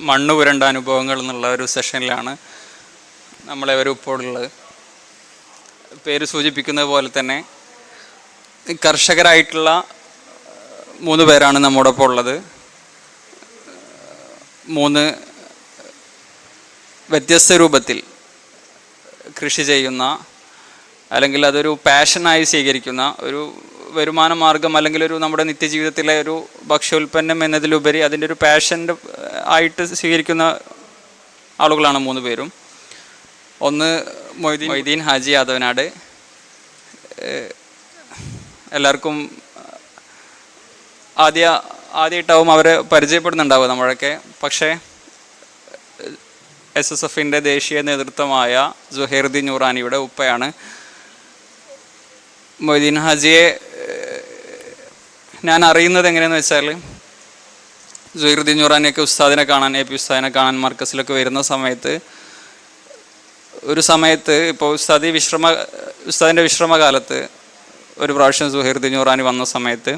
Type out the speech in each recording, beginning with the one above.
മണ്ണ് പുരണ്ട അനുഭവങ്ങൾ എന്നുള്ള ഒരു സെഷനിലാണ് നമ്മളെവരും ഇപ്പോൾ ഉള്ളത്. പേര് സൂചിപ്പിക്കുന്നത് പോലെ തന്നെ കർഷകരായിട്ടുള്ള 3 പേരാണ് നമ്മോടൊപ്പം ഉള്ളത്. 3 വ്യത്യസ്ത രൂപത്തിൽ കൃഷി ചെയ്യുന്ന, അല്ലെങ്കിൽ അതൊരു പാഷനായി സ്വീകരിക്കുന്ന ഒരു വരുമാന മാർഗം, അല്ലെങ്കിൽ ഒരു നമ്മുടെ നിത്യജീവിതത്തിലെ ഒരു ഭക്ഷ്യോൽപ്പന്നം എന്നതിലുപരി അതിൻ്റെ ഒരു പാഷൻ്റെ ആയിട്ട് സ്വീകരിക്കുന്ന ആളുകളാണ് 3 പേരും. ഒന്ന് മൊയ്തീൻ ഹാജി യാദവനാട്. എല്ലാവർക്കും ആദ്യമായിട്ടാവും അവരെ പരിചയപ്പെടുന്നുണ്ടാവുക നമ്മളൊക്കെ. പക്ഷേ SSFൻ്റെ ദേശീയ നേതൃത്വമായ സുഹൈറുദ്ദീൻ നൂറാനിയുടെ ഉപ്പയാണ്. മൊയ്തീൻ ഹാജിയെ ഞാൻ അറിയുന്നത് എങ്ങനെയാണെന്ന് വെച്ചാൽ, സുഹൈറുദ്ദീൻ നൂറാനിയൊക്കെ ഉസ്താദിനെ കാണാൻ, AP ഉസ്താദിനെ കാണാൻ മർക്കസിലൊക്കെ വരുന്ന സമയത്ത് ഇപ്പോൾ ഉസ്താദിൻ്റെ വിശ്രമകാലത്ത് ഒരു പ്രാവശ്യം സുഹൈറുദ്ദീൻ നൂറാനി വന്ന സമയത്ത്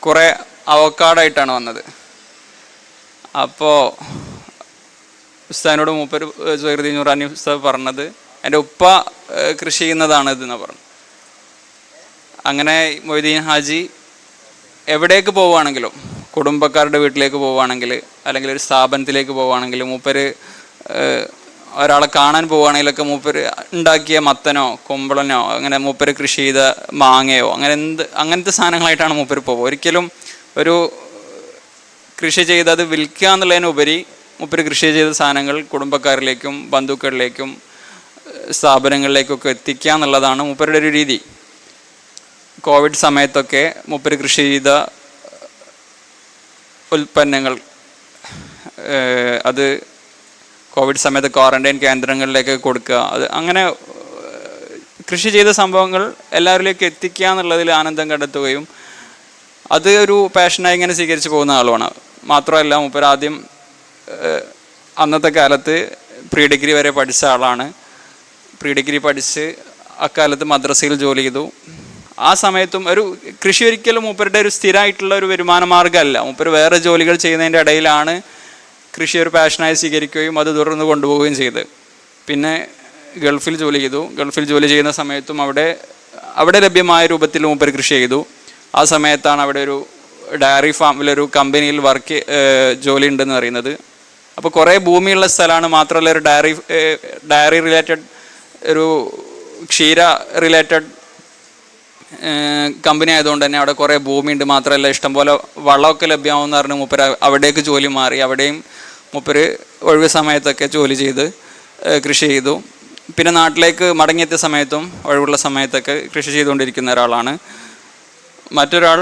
കുറേ അവക്കാടായിട്ടാണ് വന്നത്. അപ്പോൾ ഉസ്താദിനോട് സുഹൈറുദ്ദീൻ നൂറാനി ഉസ്താദ് പറഞ്ഞത്, എൻ്റെ ഉപ്പ കൃഷി ചെയ്യുന്നതാണ് ഇതെന്ന് പറഞ്ഞു. അങ്ങനെ മൊയ്തീൻ ഹാജി എവിടേക്ക് പോവുകയാണെങ്കിലും, കുടുംബക്കാരുടെ വീട്ടിലേക്ക് പോവുകയാണെങ്കിൽ, അല്ലെങ്കിൽ ഒരു സ്ഥാപനത്തിലേക്ക് പോവുകയാണെങ്കിൽ, മൂപ്പര് ഒരാളെ കാണാൻ പോവുകയാണെങ്കിലൊക്കെ മൂപ്പര് ഉണ്ടാക്കിയ മത്തനോ കുമ്പളനോ, അങ്ങനെ മൂപ്പര് കൃഷി ചെയ്ത മാങ്ങയോ, അങ്ങനത്തെ സാധനങ്ങളായിട്ടാണ് മൂപ്പര് പോകുക. ഒരിക്കലും ഒരു കൃഷി ചെയ്തത് വിൽക്കുക എന്നുള്ളതിനുപരി മൂപ്പര് കൃഷി ചെയ്ത സാധനങ്ങൾ കുടുംബക്കാരിലേക്കും ബന്ധുക്കളിലേക്കും സ്ഥാപനങ്ങളിലേക്കൊക്കെ എത്തിക്കുക എന്നുള്ളതാണ് മൂപ്പരുടെ ഒരു രീതി. കോവിഡ് സമയത്തൊക്കെ മൂപ്പര് കൃഷി ചെയ്ത ഉൽപ്പന്നങ്ങൾ അത് കോവിഡ് സമയത്ത് ക്വാറന്റൈൻ കേന്ദ്രങ്ങളിലേക്ക് കൊടുക്കുക, അത് അങ്ങനെ കൃഷി ചെയ്ത സംഭവങ്ങൾ എല്ലാവരിലേക്ക് എത്തിക്കുക എന്നുള്ളതിൽ ആനന്ദം കണ്ടെത്തുകയും അത് ഒരു പാഷനായി ഇങ്ങനെ സ്വീകരിച്ച് പോകുന്ന ആളുമാണ്. മാത്രമല്ല മൂപ്പര് ആദ്യം അന്നത്തെ കാലത്ത് പ്രീ ഡിഗ്രി വരെ പഠിച്ച ആളാണ്. പ്രീ ഡിഗ്രി പഠിച്ച് അക്കാലത്ത് മദ്രസയിൽ ജോലി ചെയ്തു. ആ സമയത്തും ഒരു കൃഷി ഒരിക്കലും മൂപ്പരുടെ ഒരു സ്ഥിരമായിട്ടുള്ള ഒരു വരുമാന മാർഗ്ഗമല്ല. മൂപ്പര് വേറെ ജോലികൾ ചെയ്യുന്നതിൻ്റെ ഇടയിലാണ് കൃഷി ഒരു പാഷനായി സ്വീകരിക്കുകയും അത് തുടർന്ന് കൊണ്ടുപോവുകയും ചെയ്ത്. പിന്നെ ഗൾഫിൽ ജോലി ചെയ്തു. ഗൾഫിൽ ജോലി ചെയ്യുന്ന സമയത്തും അവിടെ ലഭ്യമായ രൂപത്തിൽ മൂപ്പര് കൃഷി ചെയ്തു. ആ സമയത്താണ് അവിടെ ഒരു ഡയറി ഫാമിലൊരു കമ്പനിയിൽ ജോലി ഉണ്ടെന്ന് അറിയുന്നത്. അപ്പോൾ കുറേ ഭൂമിയുള്ള സ്ഥലമാണ്. മാത്രമല്ല ഒരു ഡയറി റിലേറ്റഡ്, ഒരു ക്ഷീര റിലേറ്റഡ് കമ്പനി ആയതുകൊണ്ട് തന്നെ അവിടെ കുറേ ഭൂമിയുണ്ട്. മാത്രമല്ല ഇഷ്ടംപോലെ വളമൊക്കെ ലഭ്യമാവുമെന്ന് പറഞ്ഞ് മൂപ്പര് അവിടേക്ക് ജോലി മാറി. അവിടെയും മൂപ്പര് ഒഴിവ് സമയത്തൊക്കെ ജോലി ചെയ്ത് കൃഷി ചെയ്തു. പിന്നെ നാട്ടിലേക്ക് മടങ്ങിയെത്തിയ സമയത്തും ഒഴിവുള്ള സമയത്തൊക്കെ കൃഷി ചെയ്തുകൊണ്ടിരിക്കുന്ന ഒരാളാണ്. മറ്റൊരാൾ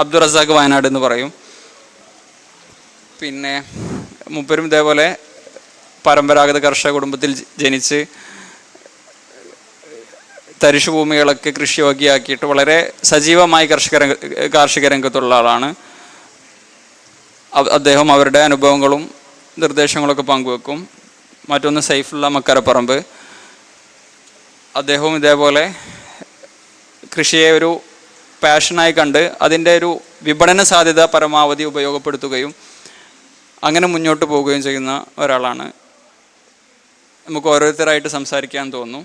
അബ്ദുറസാഖ് വയനാട് എന്ന് പറയും. പിന്നെ മൂപ്പരും ഇതേപോലെ പരമ്പരാഗത കർഷക കുടുംബത്തിൽ ജനിച്ച് തരിശു ഭൂമികളൊക്കെ കൃഷിയോഗ്യമാക്കിയിട്ട് വളരെ സജീവമായി കാർഷിക രംഗത്തുള്ള ആളാണ്. അദ്ദേഹം അവരുടെ അനുഭവങ്ങളും നിർദ്ദേശങ്ങളൊക്കെ പങ്കുവെക്കും. മറ്റൊന്ന് സൈഫുള്ള മക്കരപ്പറമ്പ്. അദ്ദേഹവും ഇതേപോലെ കൃഷിയെ ഒരു പാഷനായി കണ്ട് അതിൻ്റെ ഒരു വിപണന സാധ്യത പരമാവധി ഉപയോഗപ്പെടുത്തുകയും അങ്ങനെ മുന്നോട്ട് പോവുകയും ചെയ്യുന്ന ഒരാളാണ്. നമുക്ക് ഓരോരുത്തരായിട്ട് സംസാരിക്കാൻ തോന്നുന്നു.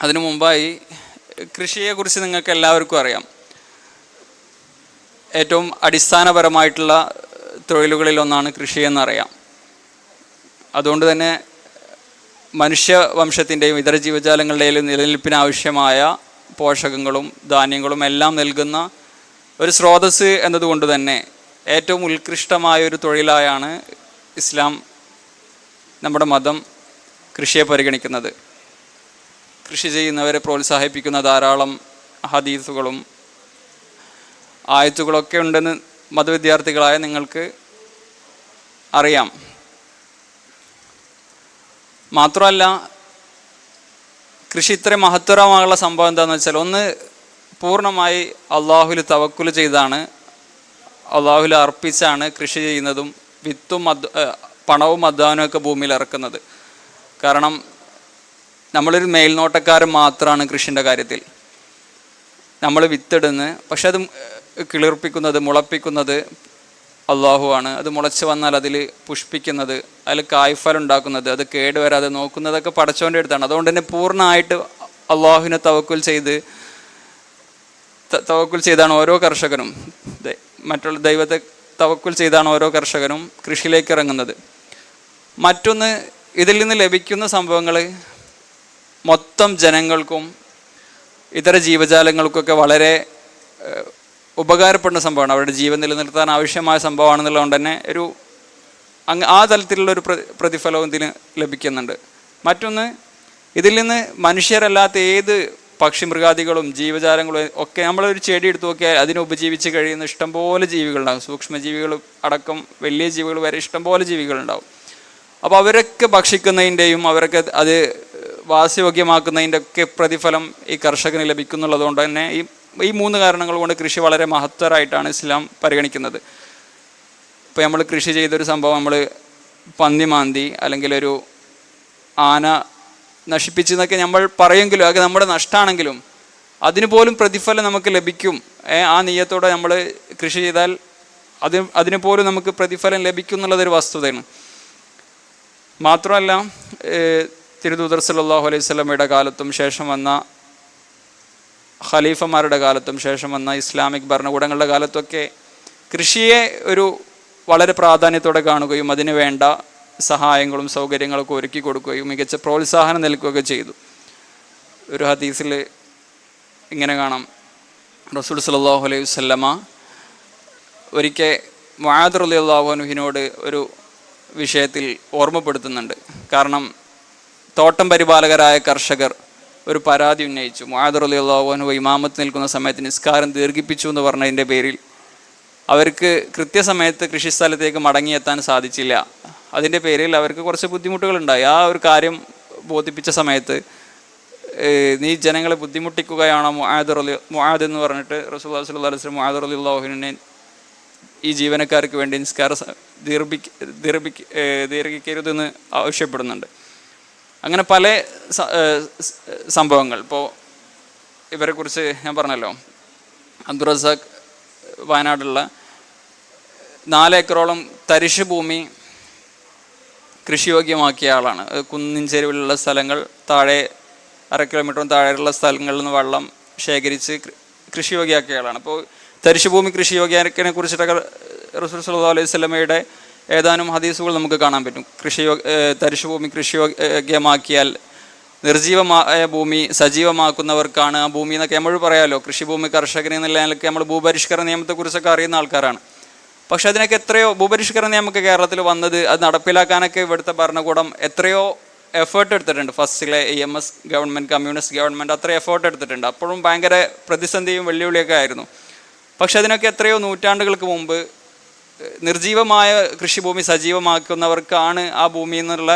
അതിനു മുമ്പായി കൃഷിയെക്കുറിച്ച് നിങ്ങൾക്ക് എല്ലാവർക്കും അറിയാം. ഏറ്റവും അടിസ്ഥാനപരമായിട്ടുള്ള തൊഴിലുകളിലൊന്നാണ് കൃഷി എന്നറിയാം. അതുകൊണ്ട് തന്നെ മനുഷ്യവംശത്തിൻ്റെയും ഇതര ജീവജാലങ്ങളുടെയും നിലനിൽപ്പിനാവശ്യമായ പോഷകങ്ങളും ധാന്യങ്ങളും എല്ലാം നൽകുന്ന ഒരു സ്രോതസ്സ് എന്നതുകൊണ്ട് തന്നെ ഏറ്റവും ഉത്കൃഷ്ടമായ ഒരു തൊഴിലായാണ് ഇസ്ലാം, നമ്മുടെ മതം കൃഷിയെ പരിഗണിക്കുന്നത്. കൃഷി ചെയ്യുന്നവരെ പ്രോത്സാഹിപ്പിക്കുന്ന ധാരാളം ഹദീസുകളും ആയത്തുകളൊക്കെ ഉണ്ടെന്ന് മതവിദ്യാർത്ഥികളായ നിങ്ങൾക്ക് അറിയാം. മാത്രമല്ല കൃഷി ഇത്ര മഹത്തരമായുള്ള സംഭവം എന്താണെന്ന് വെച്ചാൽ, ഒന്ന് പൂർണ്ണമായി അള്ളാഹുവിൽ തവക്കുൽ ചെയ്താണ്, അള്ളാഹുവിൽ അർപ്പിച്ചാണ് കൃഷി ചെയ്യുന്നതും വിത്തും പണവും അധ്വാനവും ഒക്കെ ഭൂമിയിൽ ഇറക്കുന്നത്. കാരണം നമ്മളൊരു മേൽനോട്ടക്കാരൻ മാത്രമാണ് കൃഷിൻ്റെ കാര്യത്തിൽ. നമ്മൾ വിത്തിടുന്ന്, പക്ഷെ അത് കിളിർപ്പിക്കുന്നത്, മുളപ്പിക്കുന്നത്, അള്ളാഹുവാണ്. അത് മുളച്ച് വന്നാൽ അതിൽ പുഷ്പിക്കുന്നത്, അതിൽ കായ്ഫലം ഉണ്ടാക്കുന്നത്, അത് കേടുവരാതെ നോക്കുന്നതൊക്കെ പടച്ചവൻ്റെ അടുത്താണ്. അതുകൊണ്ട് തന്നെ പൂർണ്ണമായിട്ട് അള്ളാഹുവിനെ തവക്കുൽ ചെയ്താണ് ഓരോ കർഷകനും, മറ്റുള്ള ദൈവത്തെ തവക്കുൽ ചെയ്താണ് ഓരോ കർഷകനും കൃഷിയിലേക്ക് ഇറങ്ങുന്നത്. മറ്റൊന്ന്, ഇതിൽ നിന്ന് ലഭിക്കുന്ന സംഭവങ്ങൾ മൊത്തം ജനങ്ങൾക്കും ഇതര ജീവജാലങ്ങൾക്കൊക്കെ വളരെ ഉപകാരപ്പെടുന്ന സംഭവമാണ്. അവരുടെ ജീവൻ നിലനിർത്താൻ ആവശ്യമായ സംഭവമാണെന്നുള്ളതുകൊണ്ട് തന്നെ ആ തലത്തിലുള്ളൊരു പ്രതിഫലവും ഇതിന് ലഭിക്കുന്നുണ്ട്. മറ്റൊന്ന്, ഇതിൽ നിന്ന് മനുഷ്യരല്ലാത്ത ഏത് പക്ഷി മൃഗാദികളും ജീവജാലങ്ങളും ഒക്കെ, നമ്മളൊരു ചെടി എടുത്തു നോക്കിയാൽ അതിനെ ഉപജീവിച്ച് കഴിയുന്ന ഇഷ്ടംപോലെ ജീവികളുണ്ടാകും. സൂക്ഷ്മജീവികൾ അടക്കം വലിയ ജീവികൾ വരെ ഇഷ്ടംപോലെ ജീവികളുണ്ടാവും. അപ്പോൾ അവരൊക്കെ ഭക്ഷിക്കുന്നതിൻ്റെയും അവരൊക്കെ അത് വാസയോഗ്യമാക്കുന്നതിൻ്റെ ഒക്കെ പ്രതിഫലം ഈ കർഷകന് ലഭിക്കുന്നുള്ളതുകൊണ്ട് തന്നെ ഈ 3 കാരണങ്ങൾ കൊണ്ട് കൃഷി വളരെ മഹത്തരമായിട്ടാണ് ഇസ്ലാം പരിഗണിക്കുന്നത്. ഇപ്പോൾ നമ്മൾ കൃഷി ചെയ്തൊരു സംഭവം നമ്മൾ പന്നി മാന്തി അല്ലെങ്കിൽ ഒരു ആന നശിപ്പിച്ചെന്നൊക്കെ നമ്മൾ പറയുമെങ്കിലും അത് നമ്മുടെ നഷ്ടമാണെങ്കിലും അതിന് പോലും പ്രതിഫലം നമുക്ക് ലഭിക്കും. ആ നിയ്യത്തോടെ നമ്മൾ കൃഷി ചെയ്താൽ അതിന് പോലും നമുക്ക് പ്രതിഫലം ലഭിക്കും എന്നുള്ളതൊരു വസ്തുതയാണ്. മാത്രമല്ല, തിരുദൂതർ സല്ലല്ലാഹു അലൈഹി വസല്ലമയുടെ കാലത്തും ശേഷം വന്ന ഖലീഫമാരുടെ കാലത്തും ശേഷം വന്ന ഇസ്ലാമിക് ഭരണകൂടങ്ങളുടെ കാലത്തൊക്കെ കൃഷിയെ ഒരു വളരെ പ്രാധാന്യത്തോടെ കാണുകയും അതിന് വേണ്ട സഹായങ്ങളും സൗകര്യങ്ങളൊക്കെ ഒരുക്കി കൊടുക്കുകയും മികച്ച പ്രോത്സാഹനം നൽകുകയൊക്കെ ചെയ്തു. ഒരു ഹദീസിൽ ഇങ്ങനെ കാണാം, റസൂൽ സല്ലല്ലാഹു അലൈഹി വസല്ലമ ഒരിക്കൽ മുആദ് റളിയല്ലാഹു അൻഹുവിനോട് ഒരു വിഷയത്തിൽ ഓർമ്മപ്പെടുത്തുന്നുണ്ട്. കാരണം തോട്ടം പരിപാലകരായ കർഷകർ ഒരു പരാതി ഉന്നയിച്ചു. മുആദ് റളിയല്ലാഹു അൻഹു ഇമാമത്ത് നിൽക്കുന്ന സമയത്ത് നിസ്കാരം ദീർഘിപ്പിച്ചു എന്ന് പറഞ്ഞതിൻ്റെ പേരിൽ അവർക്ക് കൃത്യസമയത്ത് കൃഷിസ്ഥലത്തേക്ക് മടങ്ങിയെത്താൻ സാധിച്ചില്ല. അതിൻ്റെ പേരിൽ അവർക്ക് കുറച്ച് ബുദ്ധിമുട്ടുകളുണ്ടായി. ആ ഒരു കാര്യം ബോധിപ്പിച്ച സമയത്ത്, നീ ജനങ്ങളെ ബുദ്ധിമുട്ടിക്കുകയാണോ മുആദ് എന്ന് പറഞ്ഞിട്ട് റസൂലുള്ളാഹി സ്വല്ലല്ലാഹു അലൈഹി വസല്ലം മുആദ് റളിയല്ലാഹു അൻഹുവിനെ ഈ ജീവനക്കാർക്ക് വേണ്ടി നിസ്കാരം ദീർഘിക്കരുതെന്ന് ആവശ്യപ്പെടുന്നുണ്ട്. അങ്ങനെ പല സംഭവങ്ങൾ. ഇപ്പോൾ ഇവരെക്കുറിച്ച് ഞാൻ പറഞ്ഞല്ലോ, അബ്ദുറസാഖ് വയനാടുള്ള 4 ഏക്കറോളം തരിശ് ഭൂമി കൃഷിയോഗ്യമാക്കിയ ആളാണ്. കുന്നിൻ ചെരുവിലുള്ള സ്ഥലങ്ങൾ, താഴെ 1/2 കിലോമീറ്ററും താഴെയുള്ള സ്ഥലങ്ങളിൽ നിന്ന് വെള്ളം ശേഖരിച്ച് കൃഷിയോഗ്യമാക്കിയ ആളാണ്. അപ്പോൾ തരിശ് ഭൂമി കൃഷിയോഗ്യനെ കുറിച്ചിട്ടൊക്കെ റസൂൽ സല്ലല്ലാഹു അലൈഹി വസല്ലമയുടെ ഏതാനും ഹദീസുകൾ നമുക്ക് കാണാൻ പറ്റും. തരിശ് ഭൂമി കൃഷിയോഗ്യമാക്കിയാൽ നിർജീവമായ ഭൂമി സജീവമാക്കുന്നവർക്കാണ് ആ ഭൂമി എന്നൊക്കെ നമ്മൾ പറയാമല്ലോ. കൃഷിഭൂമി കർഷകൻ എന്നുള്ള നിലയ്ക്ക് നമ്മൾ ഭൂപരിഷ്കരണ നിയമത്തെക്കുറിച്ചൊക്കെ അറിയുന്ന ആൾക്കാരാണ്. പക്ഷെ അതിനൊക്കെ എത്രയോ ഭൂപരിഷ്കരണ നിയമമൊക്കെ കേരളത്തിൽ വന്നത്, അത് നടപ്പിലാക്കാനൊക്കെ ഇവിടുത്തെ ഭരണകൂടം എത്രയോ എഫേർട്ട് എടുത്തിട്ടുണ്ട്. ഫസ്റ്റിലെ EMS ഗവൺമെൻറ്, കമ്മ്യൂണിസ്റ്റ് ഗവൺമെൻറ് അത്ര എഫേർട്ട് എടുത്തിട്ടുണ്ട്. അപ്പോഴും ഭയങ്കര പ്രതിസന്ധിയും വെല്ലുവിളിയൊക്കെ ആയിരുന്നു. പക്ഷെ അതിനൊക്കെ എത്രയോ നൂറ്റാണ്ടുകൾക്ക് മുമ്പ് നിർജീവമായ കൃഷിഭൂമി സജീവമാക്കുന്നവർക്കാണ് ആ ഭൂമി എന്നുള്ള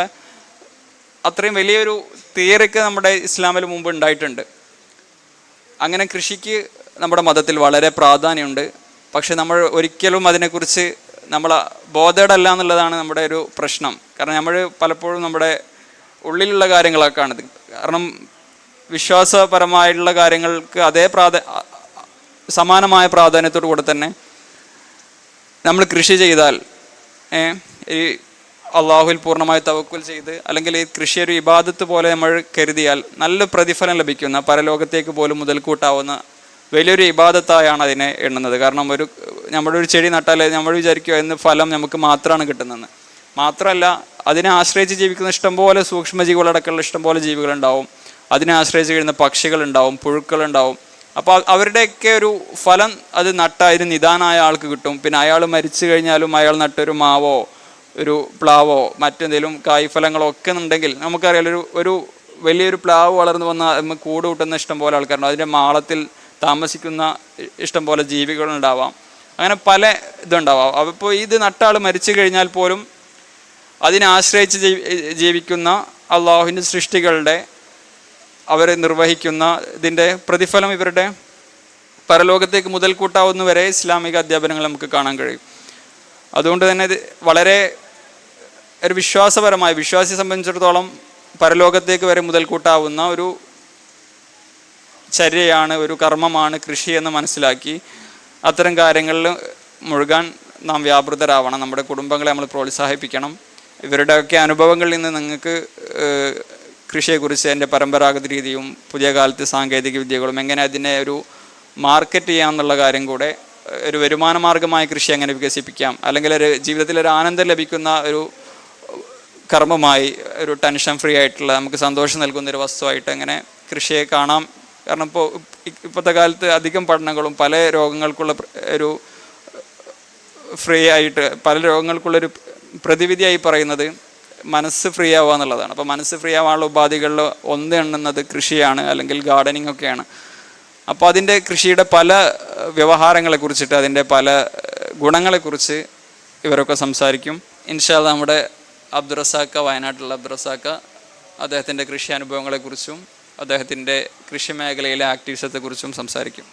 അത്രയും വലിയൊരു തിയറിക്ക് നമ്മുടെ ഇസ്ലാമിൽ മുമ്പ് ഉണ്ടായിട്ടുണ്ട്. അങ്ങനെ കൃഷിക്ക് നമ്മുടെ മതത്തിൽ വളരെ പ്രാധാന്യമുണ്ട്. പക്ഷെ നമ്മൾ ഒരിക്കലും അതിനെക്കുറിച്ച് നമ്മൾ ബോധേഡല്ല എന്നുള്ളതാണ് നമ്മുടെ ഒരു പ്രശ്നം. കാരണം നമ്മൾ പലപ്പോഴും നമ്മുടെ ഉള്ളിലുള്ള കാര്യങ്ങളൊക്കെയാണിത്. കാരണം വിശ്വാസപരമായിട്ടുള്ള കാര്യങ്ങൾക്ക് അതേ സമാനമായ പ്രാധാന്യത്തോടു കൂടെ തന്നെ നമ്മൾ കൃഷി ചെയ്താൽ, ഈ അള്ളാഹുവിൽ പൂർണ്ണമായി തവക്കുൽ ചെയ്ത്, അല്ലെങ്കിൽ ഈ കൃഷി ഒരു ഇബാദത്ത് പോലെ നമ്മൾ കരുതിയാൽ നല്ല പ്രതിഫലം ലഭിക്കുന്ന, പരലോകത്തേക്ക് പോലും മുതൽക്കൂട്ടാവുന്ന വലിയൊരു ഇബാദത്തായാണ് അതിനെ എണ്ണുന്നത്. കാരണം നമ്മുടെ ഒരു ചെടി നട്ടാൽ നമ്മൾ വിചാരിക്കുക എന്ന് ഫലം നമുക്ക് മാത്രമാണ് കിട്ടുന്നതെന്ന്. മാത്രമല്ല, അതിനെ ആശ്രയിച്ച് ജീവിക്കുന്ന ഇഷ്ടംപോലെ സൂക്ഷ്മജീവികളടക്കമുള്ള ഇഷ്ടംപോലെ ജീവികളുണ്ടാവും. അതിനെ ആശ്രയിച്ച് കഴിയുന്ന പക്ഷികളുണ്ടാവും, പുഴുക്കളുണ്ടാവും. അപ്പോൾ അവരുടെയൊക്കെ ഒരു ഫലം അത് നട്ടതിന് നിദാനായ ആൾക്ക് കിട്ടും. പിന്നെ അയാൾ മരിച്ചു കഴിഞ്ഞാലും അയാൾ നട്ടൊരു മാവോ ഒരു പ്ലാവോ മറ്റെന്തെങ്കിലും കായ്ഫലങ്ങളോ ഒക്കെ ഉണ്ടെങ്കിൽ നമുക്കറിയാം, ഒരു വലിയൊരു പ്ലാവ് വളർന്നു വന്നാൽ കൂട് കൂട്ടുന്ന ഇഷ്ടംപോലെ ആൾക്കാരുണ്ടാവും. അതിൻ്റെ മാളത്തിൽ താമസിക്കുന്ന ഇഷ്ടംപോലെ ജീവികളുണ്ടാവാം. അങ്ങനെ പല ഇതുണ്ടാവാം. അപ്പോൾ ഇത് നട്ടാൾ മരിച്ചു കഴിഞ്ഞാൽ പോലും അതിനെ ആശ്രയിച്ച് ജീവിക്കുന്ന അള്ളാഹുവിൻ്റെ സൃഷ്ടികളുടെ അവർ നിർവഹിക്കുന്ന ഇതിൻ്റെ പ്രതിഫലം ഇവരുടെ പരലോകത്തേക്ക് മുതൽക്കൂട്ടാവുന്നവരെ ഇസ്ലാമിക അധ്യാപനങ്ങൾ നമുക്ക് കാണാൻ കഴിയും. അതുകൊണ്ട് തന്നെ ഇത് വളരെ ഒരു വിശ്വാസിയെ സംബന്ധിച്ചിടത്തോളം പരലോകത്തേക്ക് വരെ മുതൽക്കൂട്ടാവുന്ന ഒരു ചര്യയാണ്, ഒരു കർമ്മമാണ് കൃഷി എന്ന് മനസ്സിലാക്കി അത്തരം കാര്യങ്ങളിൽ മുഴുകാൻ നാം വ്യാപൃതരാവണം. നമ്മുടെ കുടുംബങ്ങളെ നമ്മൾ പ്രോത്സാഹിപ്പിക്കണം. ഇവരുടെയൊക്കെ അനുഭവങ്ങളിൽ നിന്ന് നിങ്ങൾക്ക് കൃഷിയെക്കുറിച്ച് എൻ്റെ പരമ്പരാഗത രീതിയും പുതിയ കാലത്ത് സാങ്കേതിക വിദ്യകളും എങ്ങനെ അതിനെ ഒരു മാർക്കറ്റ് ചെയ്യാമെന്നുള്ള കാര്യം കൂടെ, ഒരു വരുമാന മാർഗമായ കൃഷി എങ്ങനെ വികസിപ്പിക്കാം, അല്ലെങ്കിൽ ഒരു ജീവിതത്തിൽ ഒരു ആനന്ദം ലഭിക്കുന്ന ഒരു കർമ്മമായി, ഒരു ടെൻഷൻ ഫ്രീ ആയിട്ടുള്ള നമുക്ക് സന്തോഷം നൽകുന്നൊരു വസ്തുവായിട്ട് എങ്ങനെ കൃഷിയെ കാണാം. കാരണം ഇപ്പോഴത്തെ കാലത്ത് അധികം പഠനങ്ങളും പല രോഗങ്ങൾക്കുള്ള ഒരു ഫ്രീ ആയിട്ട് പല രോഗങ്ങൾക്കുള്ളൊരു പ്രതിവിധിയായി പറയുന്നത് മനസ്സ് ഫ്രീ ആവുക എന്നുള്ളതാണ്. അപ്പോൾ മനസ്സ് ഫ്രീ ആവാനുള്ള ഉപാധികളിൽ ഒന്ന് എണ്ണുന്നത് കൃഷിയാണ്, അല്ലെങ്കിൽ ഗാർഡനിങ് ഒക്കെയാണ്. അപ്പോൾ അതിൻ്റെ കൃഷിയുടെ പല വ്യവഹാരങ്ങളെക്കുറിച്ചിട്ട്, അതിൻ്റെ പല ഗുണങ്ങളെക്കുറിച്ച് ഇവരൊക്കെ സംസാരിക്കും. ഇൻഷാ അല്ലാഹ് നമ്മുടെ അബ്ദുറസാക്ക, വയനാട്ടിലുള്ള അബ്ദുറസാക്ക അദ്ദേഹത്തിൻ്റെ കൃഷി അനുഭവങ്ങളെക്കുറിച്ചും അദ്ദേഹത്തിൻ്റെ കൃഷി മേഖലയിലെ ആക്ടിവിസത്തെക്കുറിച്ചും സംസാരിക്കും.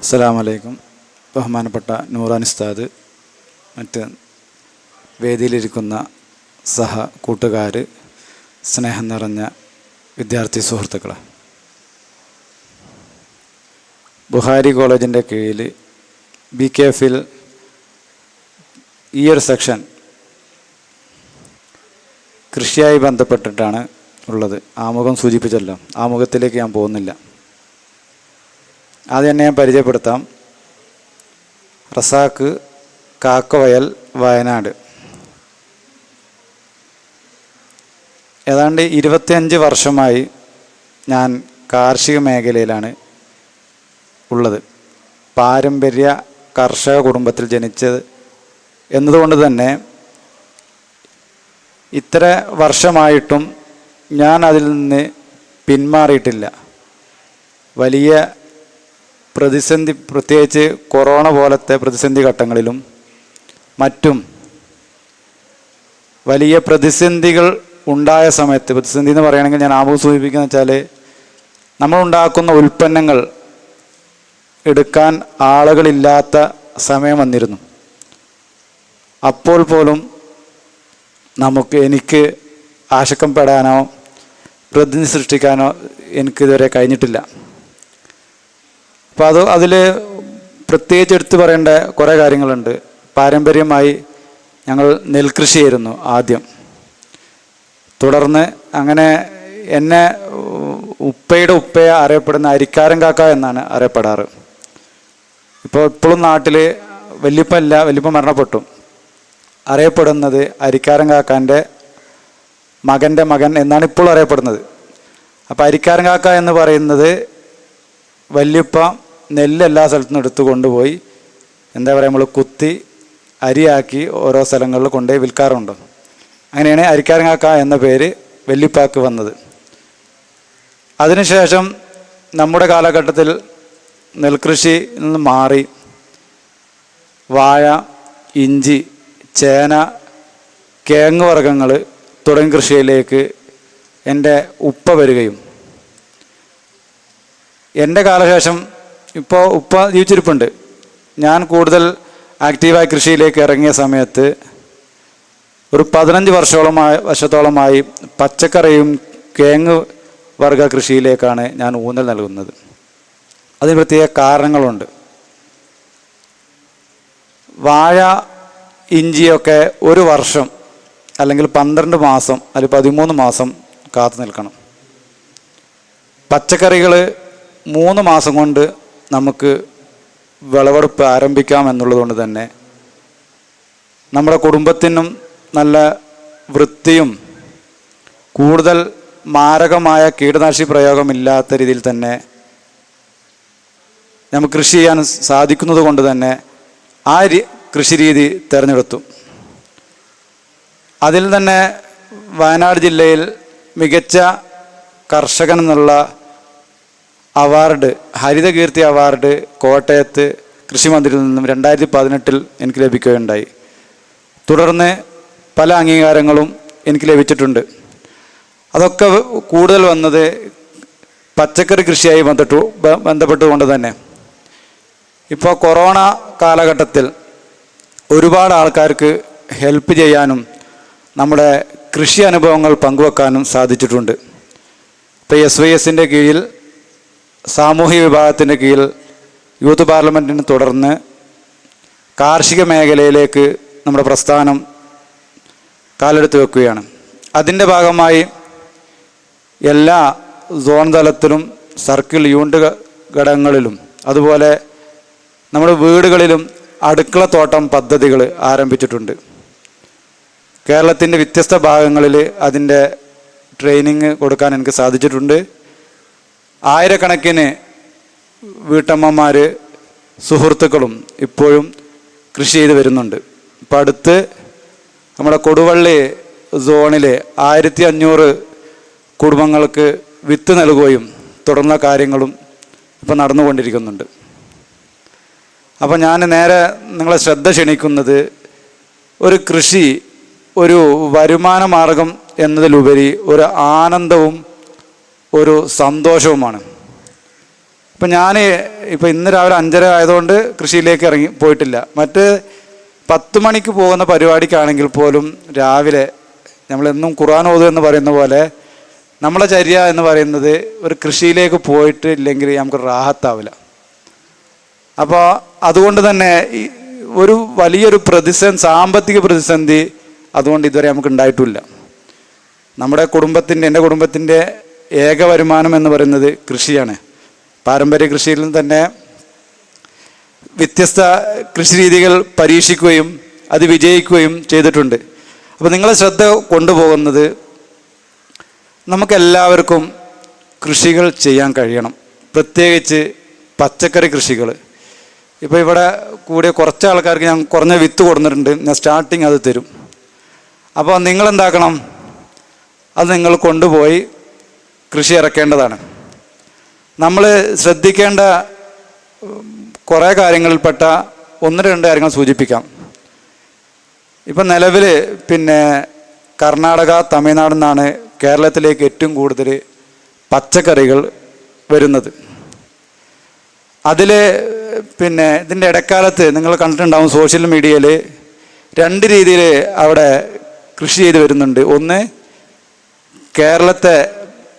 അസ്സലാമു അലൈക്കും. ബഹുമാനപ്പെട്ട നൂറാനി ഉസ്താദ്, മറ്റ് വേദിയിലിരിക്കുന്ന സഹ കൂട്ടുകാർ, സ്നേഹം നിറഞ്ഞ വിദ്യാർത്ഥി സുഹൃത്തുക്കളെ, ബുഹാരി കോളേജിൻ്റെ കീഴിൽ BKFൽ ഈ ഒരു സെക്ഷൻ കൃഷിയായി ബന്ധപ്പെട്ടിട്ടാണ് ഉള്ളത്. ആമുഖം സൂചിപ്പിച്ചല്ലോ, ആമുഖത്തിലേക്ക് ഞാൻ പോകുന്നില്ല. ആദ്യം തന്നെ ഞാൻ പരിചയപ്പെടുത്താം. റസാക്ക്, കാക്കവയൽ, വയനാട്. ഏതാണ്ട് 25 വർഷമായി ഞാൻ കാർഷിക മേഖലയിലാണ് ഉള്ളത്. പാരമ്പര്യ കർഷക കുടുംബത്തിൽ ജനിച്ചത് എന്നതുകൊണ്ട് തന്നെ ഇത്ര വർഷമായിട്ടും ഞാൻ അതിൽ നിന്ന് പിന്മാറിയിട്ടില്ല. വലിയ പ്രതിസന്ധി, പ്രത്യേകിച്ച് കൊറോണ പോലത്തെ പ്രതിസന്ധി ഘട്ടങ്ങളിലും മറ്റും വലിയ പ്രതിസന്ധികൾ ഉണ്ടായ സമയത്ത്, പ്രതിസന്ധി എന്ന് പറയുകയാണെങ്കിൽ ഞാൻ ആമുഖം സൂചിപ്പിക്കുന്നത് വെച്ചാൽ, നമ്മളുണ്ടാക്കുന്ന ഉൽപ്പന്നങ്ങൾ എടുക്കാൻ ആളുകളില്ലാത്ത സമയം വന്നിരുന്നു. അപ്പോൾ പോലും എനിക്ക് ആശങ്കപ്പെടാനോ പ്രതിനിധി സൃഷ്ടിക്കാനോ എനിക്കിതുവരെ കഴിഞ്ഞിട്ടില്ല. അപ്പോൾ അതിൽ പ്രത്യേകിച്ച് എടുത്തു പറയേണ്ട കുറേ കാര്യങ്ങളുണ്ട്. പാരമ്പര്യമായി ഞങ്ങൾ നെൽകൃഷി ആയിരുന്നു ആദ്യം. തുടർന്ന് അങ്ങനെ എന്നെ ഉപ്പയുടെ ഉപ്പയെ അറിയപ്പെടുന്ന അരിക്കാരൻ കാക്ക എന്നാണ് അറിയപ്പെടാറ്. ഇപ്പോഴും നാട്ടിൽ വല്യപ്പ മരണപ്പെട്ടു. അറിയപ്പെടുന്നത് അരിക്കാരൻ കാക്കാൻ്റെ മകൻ്റെ മകൻ എന്നാണ് ഇപ്പോഴും അറിയപ്പെടുന്നത്. അപ്പോൾ അരിക്കാരൻ കാക്ക എന്ന് പറയുന്നത് വല്യപ്പ നെല്ല് എല്ലാ സ്ഥലത്തുനിന്നും എടുത്തു കൊണ്ടുപോയി എന്താ പറയുക, നമ്മൾ കുത്തി അരിയാക്കി ഓരോ സ്ഥലങ്ങളിൽ കൊണ്ടുപോയി വിൽക്കാറുണ്ട്. അങ്ങനെയാണ് അരിക്കാരൻ കാക്ക എന്ന പേര് വല്യപ്പാക്ക് വന്നത്. അതിനുശേഷം നമ്മുടെ കാലഘട്ടത്തിൽ നെൽകൃഷി നിന്ന് മാറി വാഴ, ഇഞ്ചി, ചേന, കിഴങ്ങ് വർഗ്ഗങ്ങൾ തുടങ്ങിയ കൃഷിയിലേക്ക് എൻ്റെ ഉപ്പ വരികയും, എൻ്റെ കാലശേഷം ഇപ്പോൾ ഉപ്പ ജീവിച്ചിരിപ്പുണ്ട്. ഞാൻ കൂടുതൽ ആക്റ്റീവായി കൃഷിയിലേക്ക് ഇറങ്ങിയ സമയത്ത് ഒരു 15 വർഷത്തോളമായി പച്ചക്കറിയും കിഴങ്ങ് വർഗ്ഗ കൃഷിയിലേക്കാണ് ഞാൻ ഊന്നൽ നൽകുന്നത്. അതിന് പ്രത്യേക കാരണങ്ങളുണ്ട്. വാഴ, ഇഞ്ചിയൊക്കെ ഒരു വർഷം അല്ലെങ്കിൽ 12 മാസം അല്ലെങ്കിൽ 13 മാസം കാത്തു നിൽക്കണം. പച്ചക്കറികൾ 3 മാസം കൊണ്ട് നമുക്ക് വിളവെടുപ്പ് ആരംഭിക്കാം എന്നുള്ളതുകൊണ്ട് തന്നെ നമ്മുടെ കുടുംബത്തിനും നല്ല വൃത്തിയും കൂടുതൽ മാരകമായ കീടനാശിനി പ്രയോഗമില്ലാത്ത രീതിയിൽ തന്നെ നമുക്ക് കൃഷി ചെയ്യാൻ സാധിക്കുന്നത് കൊണ്ട് തന്നെ ആ കൃഷി രീതി തിരഞ്ഞെടുത്തു. അതിൽ തന്നെ വയനാട് ജില്ലയിൽ മികച്ച കർഷകൻ എന്നുള്ള അവാർഡ്, ഹരിതകീർത്തി അവാർഡ് കോട്ടയത്ത് കൃഷിമന്ത്രിയിൽ നിന്നും 2018 എനിക്ക് ലഭിക്കുകയുണ്ടായി. തുടർന്ന് പല അംഗീകാരങ്ങളും എനിക്ക് ലഭിച്ചിട്ടുണ്ട്. അതൊക്കെ കൂടുതൽ വന്നത് പച്ചക്കറി കൃഷിയായി ബന്ധപ്പെട്ടുകൊണ്ട് തന്നെ. ഇപ്പോൾ കൊറോണ കാലഘട്ടത്തിൽ ഒരുപാട് ആൾക്കാർക്ക് ഹെൽപ്പ് ചെയ്യാനും നമ്മുടെ കൃഷി അനുഭവങ്ങൾ പങ്കുവെക്കാനും സാധിച്ചിട്ടുണ്ട്. ഇപ്പോൾ SYSൻ്റെ കീഴിൽ സാമൂഹിക വിഭാഗത്തിൻ്റെ കീഴിൽ യൂത്ത് പാർലമെൻറ്റിനെ തുടർന്ന് കാർഷിക മേഖലയിലേക്ക് നമ്മുടെ പ്രസ്ഥാനം കാലെടുത്ത് വെക്കുകയാണ്. അതിൻ്റെ ഭാഗമായി എല്ലാ സോൺ തലത്തിലും സർക്കിൾ യൂണിറ്റ് ഘടകങ്ങളിലും അതുപോലെ നമ്മുടെ വീടുകളിലും അടുക്കളത്തോട്ടം പദ്ധതികൾ ആരംഭിച്ചിട്ടുണ്ട്. കേരളത്തിൻ്റെ വ്യത്യസ്ത ഭാഗങ്ങളിൽ അതിൻ്റെ ട്രെയിനിങ് കൊടുക്കാൻ എനിക്ക് സാധിച്ചിട്ടുണ്ട്. ആയിരക്കണക്കിന് വീട്ടമ്മമാർ സുഹൃത്തുക്കളും ഇപ്പോഴും കൃഷി ചെയ്ത് വരുന്നുണ്ട്. ഇപ്പം അടുത്ത് നമ്മുടെ കൊടുവള്ളി സോണിലെ 1500 കുടുംബങ്ങൾക്ക് വിത്ത് നൽകുകയും തുടർന്ന കാര്യങ്ങളും ഇപ്പം നടന്നുകൊണ്ടിരിക്കുന്നുണ്ട്. അപ്പോൾ ഞാൻ നേരെ നിങ്ങളെ ശ്രദ്ധ ക്ഷണിക്കുന്നത് ഒരു കൃഷി ഒരു വരുമാന മാർഗം എന്നതിലുപരി ഒരു ആനന്ദവും ഒരു സന്തോഷവുമാണ്. ഇപ്പം ഞാൻ ഇന്ന് രാവിലെ 5:30 ആയതുകൊണ്ട് കൃഷിയിലേക്ക് പോയിട്ടില്ല. മറ്റ് 10 മണിക്ക് പോകുന്ന പരിപാടിക്കാണെങ്കിൽ പോലും രാവിലെ നമ്മളെന്നും ഖുർആൻ ഓതുക എന്ന് പറയുന്ന പോലെ നമ്മളെ ചര്യ എന്ന് പറയുന്നത് ഒരു കൃഷിയിലേക്ക് പോയിട്ട് ഇല്ലെങ്കിൽ നമുക്ക് റാഹത്താവില്ല. അപ്പോൾ അതുകൊണ്ട് തന്നെ ഒരു വലിയൊരു സാമ്പത്തിക പ്രതിസന്ധി അതുകൊണ്ട് ഇതുവരെ നമുക്ക് ഉണ്ടായിട്ടില്ല. നമ്മുടെ എൻ്റെ കുടുംബത്തിൻ്റെ ഏക വരുമാനം എന്ന് പറയുന്നത് കൃഷിയാണ്. പാരമ്പര്യ കൃഷിയിൽ തന്നെ വ്യത്യസ്ത കൃഷി രീതികൾ പരീക്ഷിക്കുകയും അത് വിജയിക്കുകയും ചെയ്തിട്ടുണ്ട്. അപ്പോൾ നിങ്ങളെ ശ്രദ്ധ കൊണ്ടുപോകുന്നത് നമുക്കെല്ലാവർക്കും കൃഷികൾ ചെയ്യാൻ കഴിയണം, പ്രത്യേകിച്ച് പച്ചക്കറി കൃഷികൾ. ഇപ്പോൾ ഇവിടെ കൂടിയ കുറച്ച് ആൾക്കാർക്ക് ഞാൻ കുറഞ്ഞ വിത്ത് കൊടുത്തിട്ടുണ്ട്, ഞാൻ സ്റ്റാർട്ടിങ് അത് തരും. അപ്പോൾ നിങ്ങളെന്താക്കണം, അത് നിങ്ങൾ കൊണ്ടുപോയി കൃഷി ഇറക്കേണ്ടതാണ്. നമ്മൾ ശ്രദ്ധിക്കേണ്ട കുറേ കാര്യങ്ങളിൽപ്പെട്ട 1-2 കാര്യങ്ങൾ സൂചിപ്പിക്കാം. ഇപ്പം നിലവിൽ കർണാടക, തമിഴ്നാട് നിന്നാണ് കേരളത്തിലേക്ക് ഏറ്റവും കൂടുതൽ പച്ചക്കറികൾ വരുന്നത്. അതിൽ ഇതിൻ്റെ ഇടക്കാലത്ത് നിങ്ങൾ കണ്ടിട്ടുണ്ടാവും സോഷ്യൽ മീഡിയയിൽ 2 രീതിയിൽ അവിടെ കൃഷി ചെയ്ത് വരുന്നുണ്ട്. ഒന്ന്,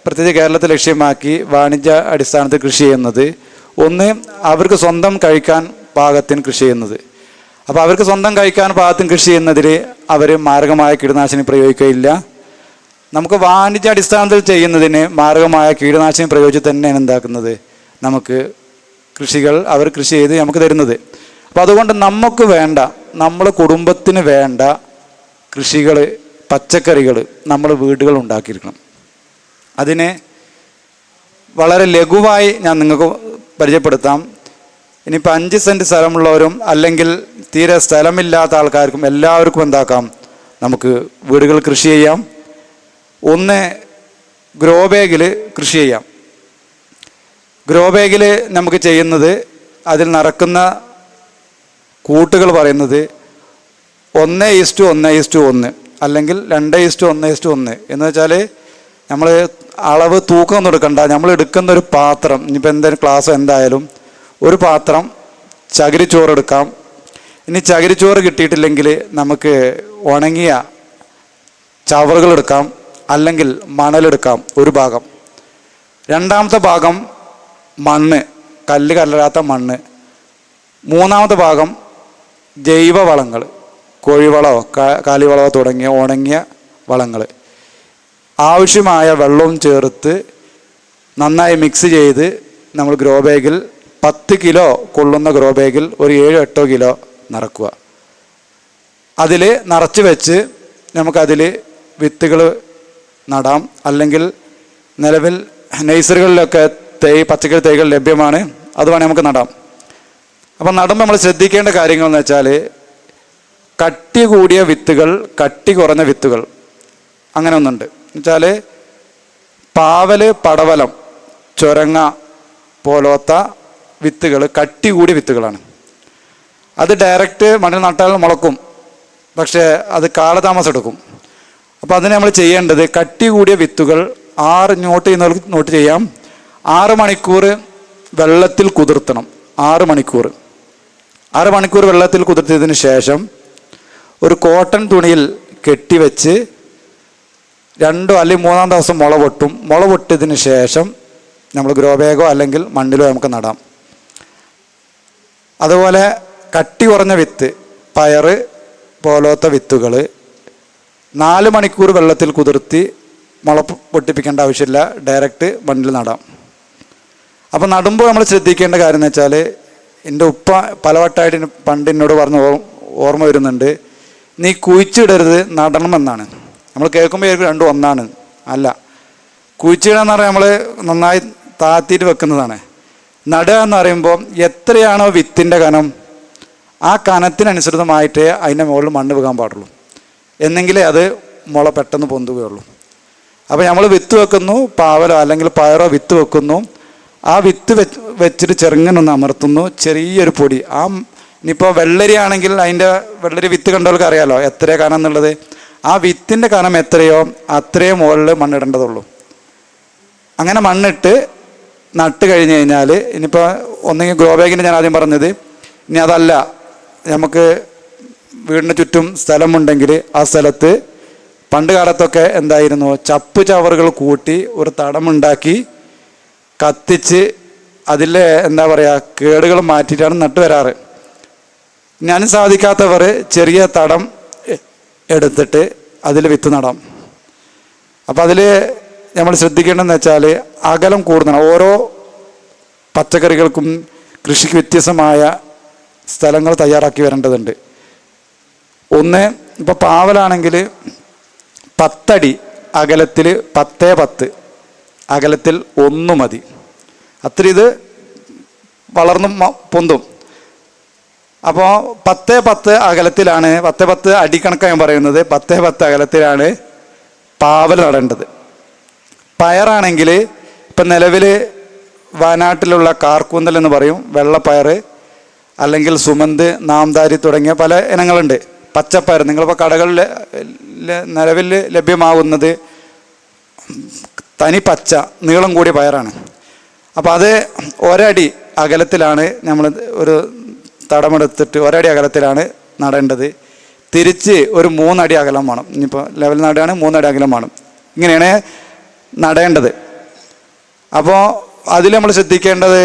പ്രത്യേകിച്ച് കേരളത്തെ ലക്ഷ്യമാക്കി വാണിജ്യ അടിസ്ഥാനത്തിൽ കൃഷി ചെയ്യുന്നത്. ഒന്ന്, അവർക്ക് സ്വന്തം കഴിക്കാൻ പാകത്തിന് കൃഷി ചെയ്യുന്നത്. അപ്പോൾ അവർക്ക് സ്വന്തം കഴിക്കാൻ പാകത്തിന് കൃഷി ചെയ്യുന്നതിൽ അവർ മാരകമായ കീടനാശിനി പ്രയോഗിക്കുകയില്ല. നമുക്ക് വാണിജ്യ അടിസ്ഥാനത്തിൽ ചെയ്യുന്നതിന് മാരകമായ കീടനാശിനി പ്രയോഗിച്ച് തന്നെയാണ് എന്താക്കുന്നത്, നമുക്ക് അവർ കൃഷി ചെയ്ത് നമുക്ക് തരുന്നത്. അപ്പോൾ അതുകൊണ്ട് നമുക്ക് വേണ്ട, നമ്മുടെ കുടുംബത്തിന് വേണ്ട കൃഷികൾ, പച്ചക്കറികൾ നമ്മൾ വീടുകൾ ഉണ്ടാക്കിയിരിക്കണം. അതിനെ വളരെ ലഘുവായി ഞാൻ നിങ്ങൾക്ക് പരിചയപ്പെടുത്താം. ഇനിയിപ്പോൾ 5 സെൻറ്റ് സ്ഥലമുള്ളവരും അല്ലെങ്കിൽ തീരെ സ്ഥലമില്ലാത്ത ആൾക്കാർക്കും എല്ലാവർക്കും എന്താക്കാം, നമുക്ക് വീടുകൾ കൃഷി ചെയ്യാം. ഒന്ന്, ഗ്രോ ബാഗിൽ കൃഷി ചെയ്യാം. ഗ്രോ ബാഗിൽ നമുക്ക് ചെയ്യുന്നത്, അതിൽ നടക്കുന്ന കൂട്ടുകൾ പറയുന്നത് 1:1:1 അല്ലെങ്കിൽ 2:1:1 എന്ന് വെച്ചാൽ നമ്മൾ അളവ് തൂക്കമൊന്നും എടുക്കണ്ട. നമ്മൾ എടുക്കുന്ന ഒരു പാത്രം, ഇനിയിപ്പോൾ എന്തായാലും ക്ലാസ് എന്തായാലും ഒരു പാത്രം ചകിരിച്ചോറ് എടുക്കാം. ഇനി ചകിരിച്ചോറ് കിട്ടിയിട്ടില്ലെങ്കിൽ നമുക്ക് ഉണങ്ങിയ ചവറുകൾ എടുക്കാം, അല്ലെങ്കിൽ മണലെടുക്കാം ഒരു ഭാഗം. രണ്ടാമത്തെ ഭാഗം മണ്ണ്, കലരാത്ത മണ്ണ്. മൂന്നാമത്തെ ഭാഗം ജൈവ വളങ്ങൾ, കോഴിവളമോ കാലിവളമോ തുടങ്ങിയ ഉണങ്ങിയ വളങ്ങൾ. ആവശ്യമായ വെള്ളവും ചേർത്ത് നന്നായി മിക്സ് ചെയ്ത് നമ്മൾ ഗ്രോ ബാഗിൽ 10 കിലോ കൊള്ളുന്ന ഗ്രോ ബാഗിൽ ഒരു 7-8 കിലോ നിറക്കുക. അതിൽ നിറച്ച് വെച്ച് നമുക്കതിൽ വിത്തുകൾ നടാം. അല്ലെങ്കിൽ നിലവിൽ നഴ്സറികളിലൊക്കെ പച്ചക്കറി തൈകൾ ലഭ്യമാണ്, അത് വേണമെങ്കിൽ നമുക്ക് നടാം. അപ്പം നടുമ്പോൾ നമ്മൾ ശ്രദ്ധിക്കേണ്ട കാര്യങ്ങളെന്ന് വെച്ചാൽ, കട്ടി കൂടിയ വിത്തുകൾ, കട്ടി കുറഞ്ഞ വിത്തുകൾ, അങ്ങനെ ഒന്നുണ്ട്. എന്നുവെച്ചാൽ പാവല്, പടവലം, ചൊരങ്ങ പോലത്ത വിത്തുകൾ കട്ടി കൂടിയ വിത്തുകളാണ്. അത് ഡയറക്റ്റ് മണ്ണിൽ നട്ടാൽ മുളക്കും, പക്ഷേ അത് കാലതാമസം എടുക്കും. അപ്പോൾ അതിന് നമ്മൾ ചെയ്യേണ്ടത്, കട്ടി കൂടിയ വിത്തുകൾ 6 നോട്ട് ചെയ്യാം. 6 മണിക്കൂർ വെള്ളത്തിൽ കുതിർത്തണം. 6 മണിക്കൂർ വെള്ളത്തിൽ കുതിർത്തതിന് ശേഷം ഒരു കോട്ടൺ തുണിയിൽ കെട്ടിവെച്ച് 2 അല്ലെങ്കിൽ 3 ദിവസം മുള പൊട്ടിയതിന് ശേഷം നമ്മൾ ഗ്രോ ബാഗോ അല്ലെങ്കിൽ മണ്ണിലോ നമുക്ക് നടാം. അതുപോലെ കട്ടി കുറഞ്ഞ വിത്ത്, പയറ് പോലത്തെ വിത്തുകൾ 4 മണിക്കൂർ വെള്ളത്തിൽ കുതിർത്തി മുള പൊട്ടിപ്പിക്കേണ്ട ആവശ്യമില്ല, ഡയറക്റ്റ് മണ്ണിൽ നടാം. അപ്പോൾ നടുമ്പോൾ നമ്മൾ ശ്രദ്ധിക്കേണ്ട കാര്യം എന്ന് വെച്ചാൽ, എൻ്റെ ഉപ്പ പലവട്ടമായിട്ട് പണ്ട് എന്നോട് പറഞ്ഞ ഓർമ്മ വരുന്നുണ്ട്, നീ കുഴിച്ചിടരുത് നടണമെന്നാണ്. നമ്മൾ കേൾക്കുമ്പോൾ രണ്ടും ഒന്നാണ്. അല്ല, കുഴിച്ചിടുക എന്ന് പറഞ്ഞാൽ നമ്മൾ നന്നായി താത്തിയിട്ട് വെക്കുന്നതാണ്. നടുക എന്ന് പറയുമ്പോൾ എത്രയാണോ വിത്തിൻ്റെ കനം, ആ കനത്തിനനുസൃതമായിട്ട് അതിൻ്റെ മുകളിൽ മണ്ണ് വെക്കാൻ പാടുള്ളൂ, എന്നെങ്കിലേ അത് മുള പെട്ടെന്ന് പൊന്തുകയുള്ളൂ. അപ്പോൾ നമ്മൾ വിത്ത് വെക്കുന്നു, പാവലോ അല്ലെങ്കിൽ പയറോ വിത്ത് വെക്കുന്നു, ആ വിത്ത് വെച്ചിട്ട് ചെറുങ്ങനൊന്ന് അമർത്തുന്നു, ചെറിയൊരു പൊടി. ഇനിയിപ്പോൾ വെള്ളരി ആണെങ്കിൽ അതിൻ്റെ വെള്ളരി വിത്ത് കണ്ടവർക്ക് അറിയാമല്ലോ എത്ര കനം എന്നുള്ളത്. ആ വിത്തിൻ്റെ കനം എത്രയോ അത്രയും മുകളിൽ മണ്ണിടേണ്ടതുള്ളൂ. അങ്ങനെ മണ്ണിട്ട് നട്ട് കഴിഞ്ഞ് കഴിഞ്ഞാൽ, ഇനിയിപ്പോൾ ഒന്നെങ്കിൽ ഗ്രോ ബാഗിൻ്റെ ഞാൻ ആദ്യം പറഞ്ഞത്, ഇനി അതല്ല നമുക്ക് വീടിന് ചുറ്റും സ്ഥലമുണ്ടെങ്കിൽ ആ സ്ഥലത്ത് പണ്ട് കാലത്തൊക്കെ എന്തായിരുന്നു, ചപ്പ് ചവറുകൾ കൂട്ടി ഒരു തടമുണ്ടാക്കി കത്തിച്ച് അതിൽ എന്താ പറയുക കേടുകൾ മാറ്റിയിട്ടാണ് നട്ട് വരാറ്. ഞാനും സാധിക്കാത്തവർ ചെറിയ തടം എടുത്തിട്ട് അതിൽ വിത്ത് നടാം. അപ്പം അതിൽ നമ്മൾ ശ്രദ്ധിക്കേണ്ടതെന്ന് വെച്ചാൽ അകലം കൂടുതലാണ്. ഓരോ പച്ചക്കറികൾക്കും കൃഷിക്ക് വ്യത്യസ്തമായ സ്ഥലങ്ങൾ തയ്യാറാക്കി വരേണ്ടതുണ്ട്. ഒന്ന്, ഇപ്പോൾ പാവലാണെങ്കിൽ 10 അടി അകലത്തിൽ 10x10 അകലത്തിൽ 1 മതി. അത്ര ഇത് വളർന്നും പൊന്തും. അപ്പോൾ 10x10 അകലത്തിലാണ്, 10x10 അടിക്കണക്കാണ് ഞാൻ പറയുന്നത്, 10x10 അകലത്തിലാണ് പാവൽ നടേണ്ടത്. പയറാണെങ്കിൽ ഇപ്പം നിലവിൽ വയനാട്ടിലുള്ള കാർക്കൂന്തൽ എന്ന് പറയും, വെള്ളപ്പയർ അല്ലെങ്കിൽ സുമന്ത്, നാംദാരി തുടങ്ങിയ പല ഇനങ്ങളുണ്ട്. പച്ചപ്പയർ നിങ്ങളിപ്പോൾ കടകളിൽ നിലവിൽ ലഭ്യമാകുന്നത് തനി പച്ച നീളം കൂടിയ പയറാണ്. അപ്പോൾ അത് ഒരടി അകലത്തിലാണ് നമ്മൾ ഒരു തടമെടുത്തിട്ട് ഒരടി അകലത്തിലാണ് നടേണ്ടത്. തിരിച്ച് ഒരു 3 അടി അകലം വേണം. ഇനിയിപ്പോൾ ലെവൽ നടുകയാണ് 3 അടി അകലം വേണം. ഇങ്ങനെയാണ് നടേണ്ടത്. അപ്പോൾ അതിൽ നമ്മൾ ശ്രദ്ധിക്കേണ്ടത്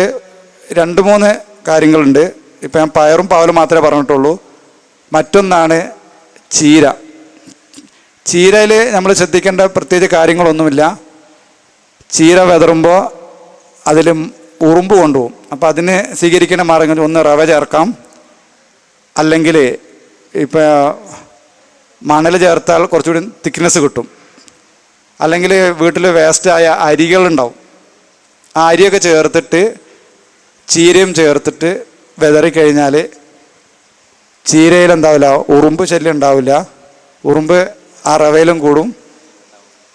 2-3 കാര്യങ്ങളുണ്ട്. ഇപ്പം ഞാൻ പയറും പാവലും മാത്രമേ പറഞ്ഞിട്ടുള്ളൂ. മറ്റൊന്നാണ് ചീര. ചീരയിൽ നമ്മൾ ശ്രദ്ധിക്കേണ്ട പ്രത്യേകിച്ച് കാര്യങ്ങളൊന്നുമില്ല. ചീര വിതറുമ്പോൾ അതിൽ ഉറുമ്പ് കൊണ്ടുപോകും. അപ്പോൾ അതിന് സ്വീകരിക്കേണ്ട മാർഗ്ഗങ്ങൾ, ഒന്ന് റവ ചേർക്കാം, അല്ലെങ്കിൽ ഇപ്പോൾ മണൽ ചേർത്താൽ കുറച്ചുകൂടി തിക്നെസ് കിട്ടും, അല്ലെങ്കിൽ വീട്ടിൽ വേസ്റ്റായ അരികളുണ്ടാവും, ആ അരിയൊക്കെ ചേർത്തിട്ട് ചീരയും ചേർത്തിട്ട് വിതറിക്കഴിഞ്ഞാൽ ചീരയിൽ എന്താവില്ല, ഉറുമ്പ് ശല്യം ഉണ്ടാവില്ല. ഉറുമ്പ് ആ റവയിലും കൂടും,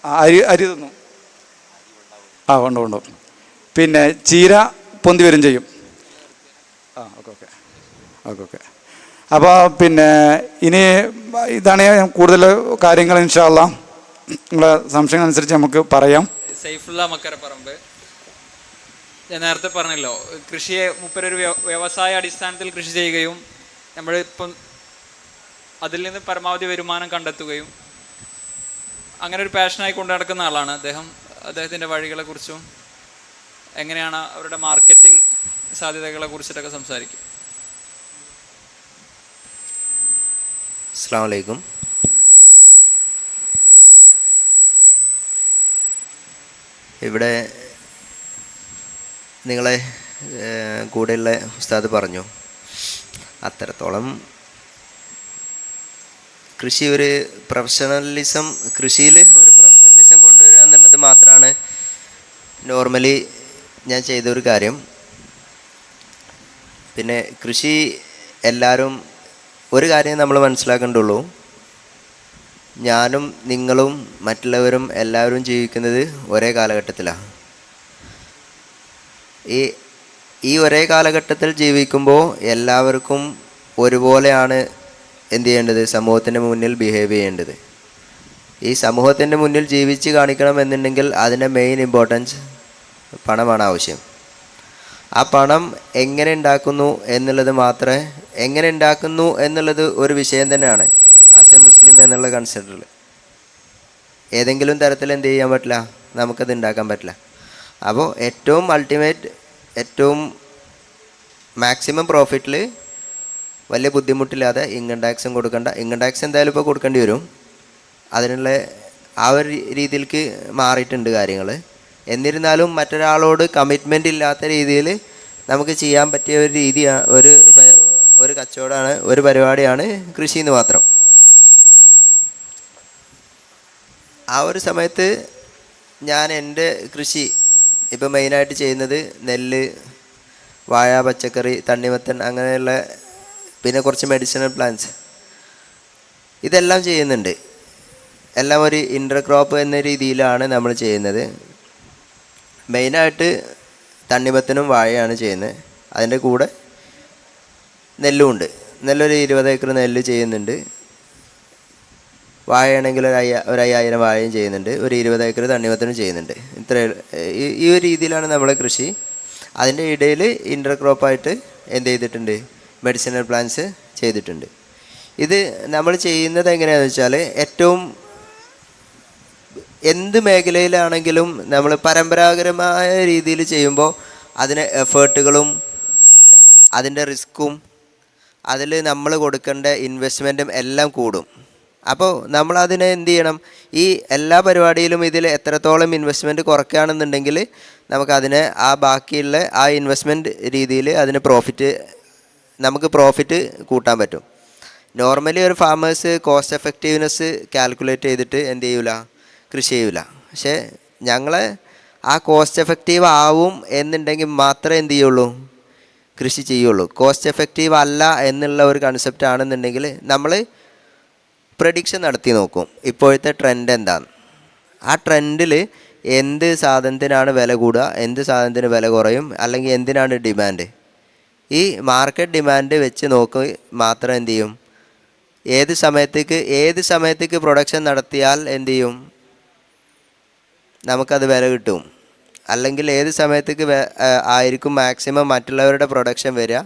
അരി തിന്നും. കൊണ്ടുപോകും. പിന്നെ ചീര പൊന്തി വരും ചെയ്യും. ഓക്കെ. അപ്പോൾ പിന്നെ ഇനി ഇതാണ് കൂടുതൽ കാര്യങ്ങൾ ഇൻഷാ അല്ലാഹ് നിങ്ങളെ സംശയങ്ങൾ അനുസരിച്ച് നമുക്ക് പറയാം. സൈഫുള്ള മക്കരപ്പറമ്പ്, ഞാൻ നേരത്തെ പറഞ്ഞല്ലോ, കൃഷിയെ മൂപ്പരൊരു വ്യവസായ അടിസ്ഥാനത്തിൽ കൃഷി ചെയ്യുകയും നമ്മളിപ്പം അതിൽ നിന്ന് പരമാവധി വരുമാനം കണ്ടെത്തുകയും അങ്ങനെ ഒരു പാഷനായി കൊണ്ടു നടക്കുന്ന ആളാണ് അദ്ദേഹം. അദ്ദേഹത്തിൻ്റെ വഴികളെക്കുറിച്ചും എങ്ങനെയാണ് അവരുടെ മാർക്കറ്റിംഗ് സാധ്യതകളെ കുറിച്ചിട്ടൊക്കെ സംസാരിക്കും. അസ്സലാമു അലൈക്കും. ഇവിടെ നിങ്ങളെ കൂടെയുള്ള ഉസ്താദ് പറഞ്ഞു, അത്രത്തോളം കൃഷി ഒരു പ്രൊഫഷണലിസം, കൃഷിയിൽ ഒരു പ്രൊഫഷണലിസം കൊണ്ടുവരിക എന്നുള്ളത് മാത്രമാണ് നോർമലി ഞാൻ ചെയ്തൊരു കാര്യം. പിന്നെ കൃഷി എല്ലാവരും ഒരു കാര്യം നമ്മൾ മനസ്സിലാക്കേണ്ടുള്ളൂ, ഞാനും നിങ്ങളും മറ്റുള്ളവരും എല്ലാവരും ജീവിക്കുന്നത് ഒരേ കാലഘട്ടത്തിലാണ്. ഈ ഒരേ കാലഘട്ടത്തിൽ ജീവിക്കുമ്പോൾ എല്ലാവർക്കും ഒരുപോലെയാണ് എന്ത് ചെയ്യേണ്ടത്, സമൂഹത്തിൻ്റെ മുന്നിൽ ബിഹേവ് ചെയ്യേണ്ടത്. ഈ സമൂഹത്തിൻ്റെ മുന്നിൽ ജീവിച്ച് കാണിക്കണം എന്നുണ്ടെങ്കിൽ അതിൻ്റെ മെയിൻ ഇമ്പോർട്ടൻസ് പണമാണ് ആവശ്യം. ആ പണം എങ്ങനെ ഉണ്ടാക്കുന്നു എന്നുള്ളത് മാത്രമേ, എങ്ങനെ ഉണ്ടാക്കുന്നു എന്നുള്ളത് ഒരു വിഷയം തന്നെയാണ് ആസ് എ മുസ്ലിം എന്നുള്ള കൺസെപ്റ്റിൽ. ഏതെങ്കിലും തരത്തിൽ എന്ത് ചെയ്യാൻ പറ്റില്ല, നമുക്കത് ഉണ്ടാക്കാൻ പറ്റില്ല. അപ്പോൾ ഏറ്റവും അൾട്ടിമേറ്റ്, ഏറ്റവും മാക്സിമം പ്രോഫിറ്റിൽ വലിയ ബുദ്ധിമുട്ടില്ലാതെ ഇൻകം ടാക്സും കൊടുക്കണ്ട. ഇൻകം ടാക്സ് എന്തായാലും ഇപ്പോൾ കൊടുക്കേണ്ടി വരും. അതിനുള്ള ആ ഒരു രീതിയിലേക്ക് മാറിയിട്ടുണ്ട് കാര്യങ്ങൾ. എന്നിരുന്നാലും മറ്റൊരാളോട് കമ്മിറ്റ്മെൻ്റ് ഇല്ലാത്ത രീതിയിൽ നമുക്ക് ചെയ്യാൻ പറ്റിയ ഒരു രീതിയാണ്, ഒരു കച്ചവടമാണ്, ഒരു പരിപാടിയാണ് കൃഷി എന്ന് മാത്രം. ആ ഒരു സമയത്ത് ഞാൻ എൻ്റെ കൃഷി ഇപ്പോൾ മെയിനായിട്ട് ചെയ്യുന്നത് നെല്ല്, വാഴ, പച്ചക്കറി, തണ്ണിമത്തൻ, അങ്ങനെയുള്ള പിന്നെ കുറച്ച് മെഡിസിനൽ പ്ലാന്റ്സ്, ഇതെല്ലാം ചെയ്യുന്നുണ്ട്. എല്ലാം ഒരു ഇൻ്റർ ക്രോപ്പ് എന്ന രീതിയിലാണ് നമ്മൾ ചെയ്യുന്നത്. മെയിനായിട്ട് തണ്ണിമത്തനും വാഴയാണ് ചെയ്യുന്നത്. അതിൻ്റെ കൂടെ നെല്ലും ഉണ്ട്. നെല്ലൊരു 20 ഏക്കർ നെല്ല് ചെയ്യുന്നുണ്ട്. വാഴയാണെങ്കിൽ ഒരു 5000 വാഴയും ചെയ്യുന്നുണ്ട്. ഒരു 20 ഏക്കർ തണ്ണിമത്തനും ചെയ്യുന്നുണ്ട്. ഈ ഒരു രീതിയിലാണ് നമ്മളെ കൃഷി. അതിൻ്റെ ഇടയിൽ ഇൻ്റർ ക്രോപ്പായിട്ട് എന്ത് ചെയ്തിട്ടുണ്ട്, മെഡിസിനൽ പ്ലാന്റ്സ് ചെയ്തിട്ടുണ്ട്. ഇത് നമ്മൾ ചെയ്യുന്നത് എങ്ങനെയാണെന്ന് വെച്ചാൽ, ഏറ്റവും എന്ത് മേഖലയിലാണെങ്കിലും നമ്മൾ പരമ്പരാഗതമായ രീതിയിൽ ചെയ്യുമ്പോൾ അതിന് എഫേർട്ടുകളും അതിൻ്റെ റിസ്ക്കും അതിൽ നമ്മൾ കൊടുക്കേണ്ട ഇൻവെസ്റ്റ്മെൻറ്റും എല്ലാം കൂടും. അപ്പോൾ നമ്മളതിനെ എന്ത് ചെയ്യണം, ഈ എല്ലാ പരിപാടിയിലും ഇതിൽ എത്രത്തോളം ഇൻവെസ്റ്റ്മെൻറ്റ് കുറയ്ക്കുകയാണെന്നുണ്ടെങ്കിൽ നമുക്കതിനെ ആ ബാക്കിയുള്ള ആ ഇൻവെസ്റ്റ്മെൻറ്റ് രീതിയിൽ അതിന് നമുക്ക് പ്രോഫിറ്റ് കൂട്ടാൻ പറ്റും. നോർമലി ഒരു ഫാമേഴ്സ് കോസ്റ്റ് എഫക്റ്റീവ്നെസ് കാൽക്കുലേറ്റ് ചെയ്തിട്ട് എന്ത് ചെയ്യൂല, കൃഷി ചെയ്യൂല. പക്ഷേ ഞങ്ങളെ ആ കോസ്റ്റ് എഫക്റ്റീവ് ആവും എന്നുണ്ടെങ്കിൽ മാത്രമേ എന്ത് ചെയ്യുള്ളൂ, കൃഷി ചെയ്യുള്ളൂ. കോസ്റ്റ് എഫക്റ്റീവ് അല്ല എന്നുള്ള ഒരു കൺസെപ്റ്റ് ആണെന്നുണ്ടെങ്കിൽ നമ്മൾ പ്രഡിക്ഷൻ നടത്തി നോക്കും, ഇപ്പോഴത്തെ ട്രെൻഡ് എന്താണ്, ആ ട്രെൻഡിൽ എന്ത് സാധനത്തിനാണ് വില കൂടുക, എന്ത് സാധനത്തിന് വില കുറയും, അല്ലെങ്കിൽ എന്തിനാണ് ഡിമാൻഡ്, ഈ മാർക്കറ്റ് ഡിമാൻഡ് വെച്ച് നോക്കി മാത്രം എന്ത് ചെയ്യും, ഏത് സമയത്തേക്ക് പ്രൊഡക്ഷൻ നടത്തിയാൽ എന്ത് ചെയ്യും, നമുക്കത് വില കിട്ടും. അല്ലെങ്കിൽ ഏത് സമയത്തേക്ക് ആയിരിക്കും മാക്സിമം മറ്റുള്ളവരുടെ പ്രൊഡക്ഷൻ വരിക,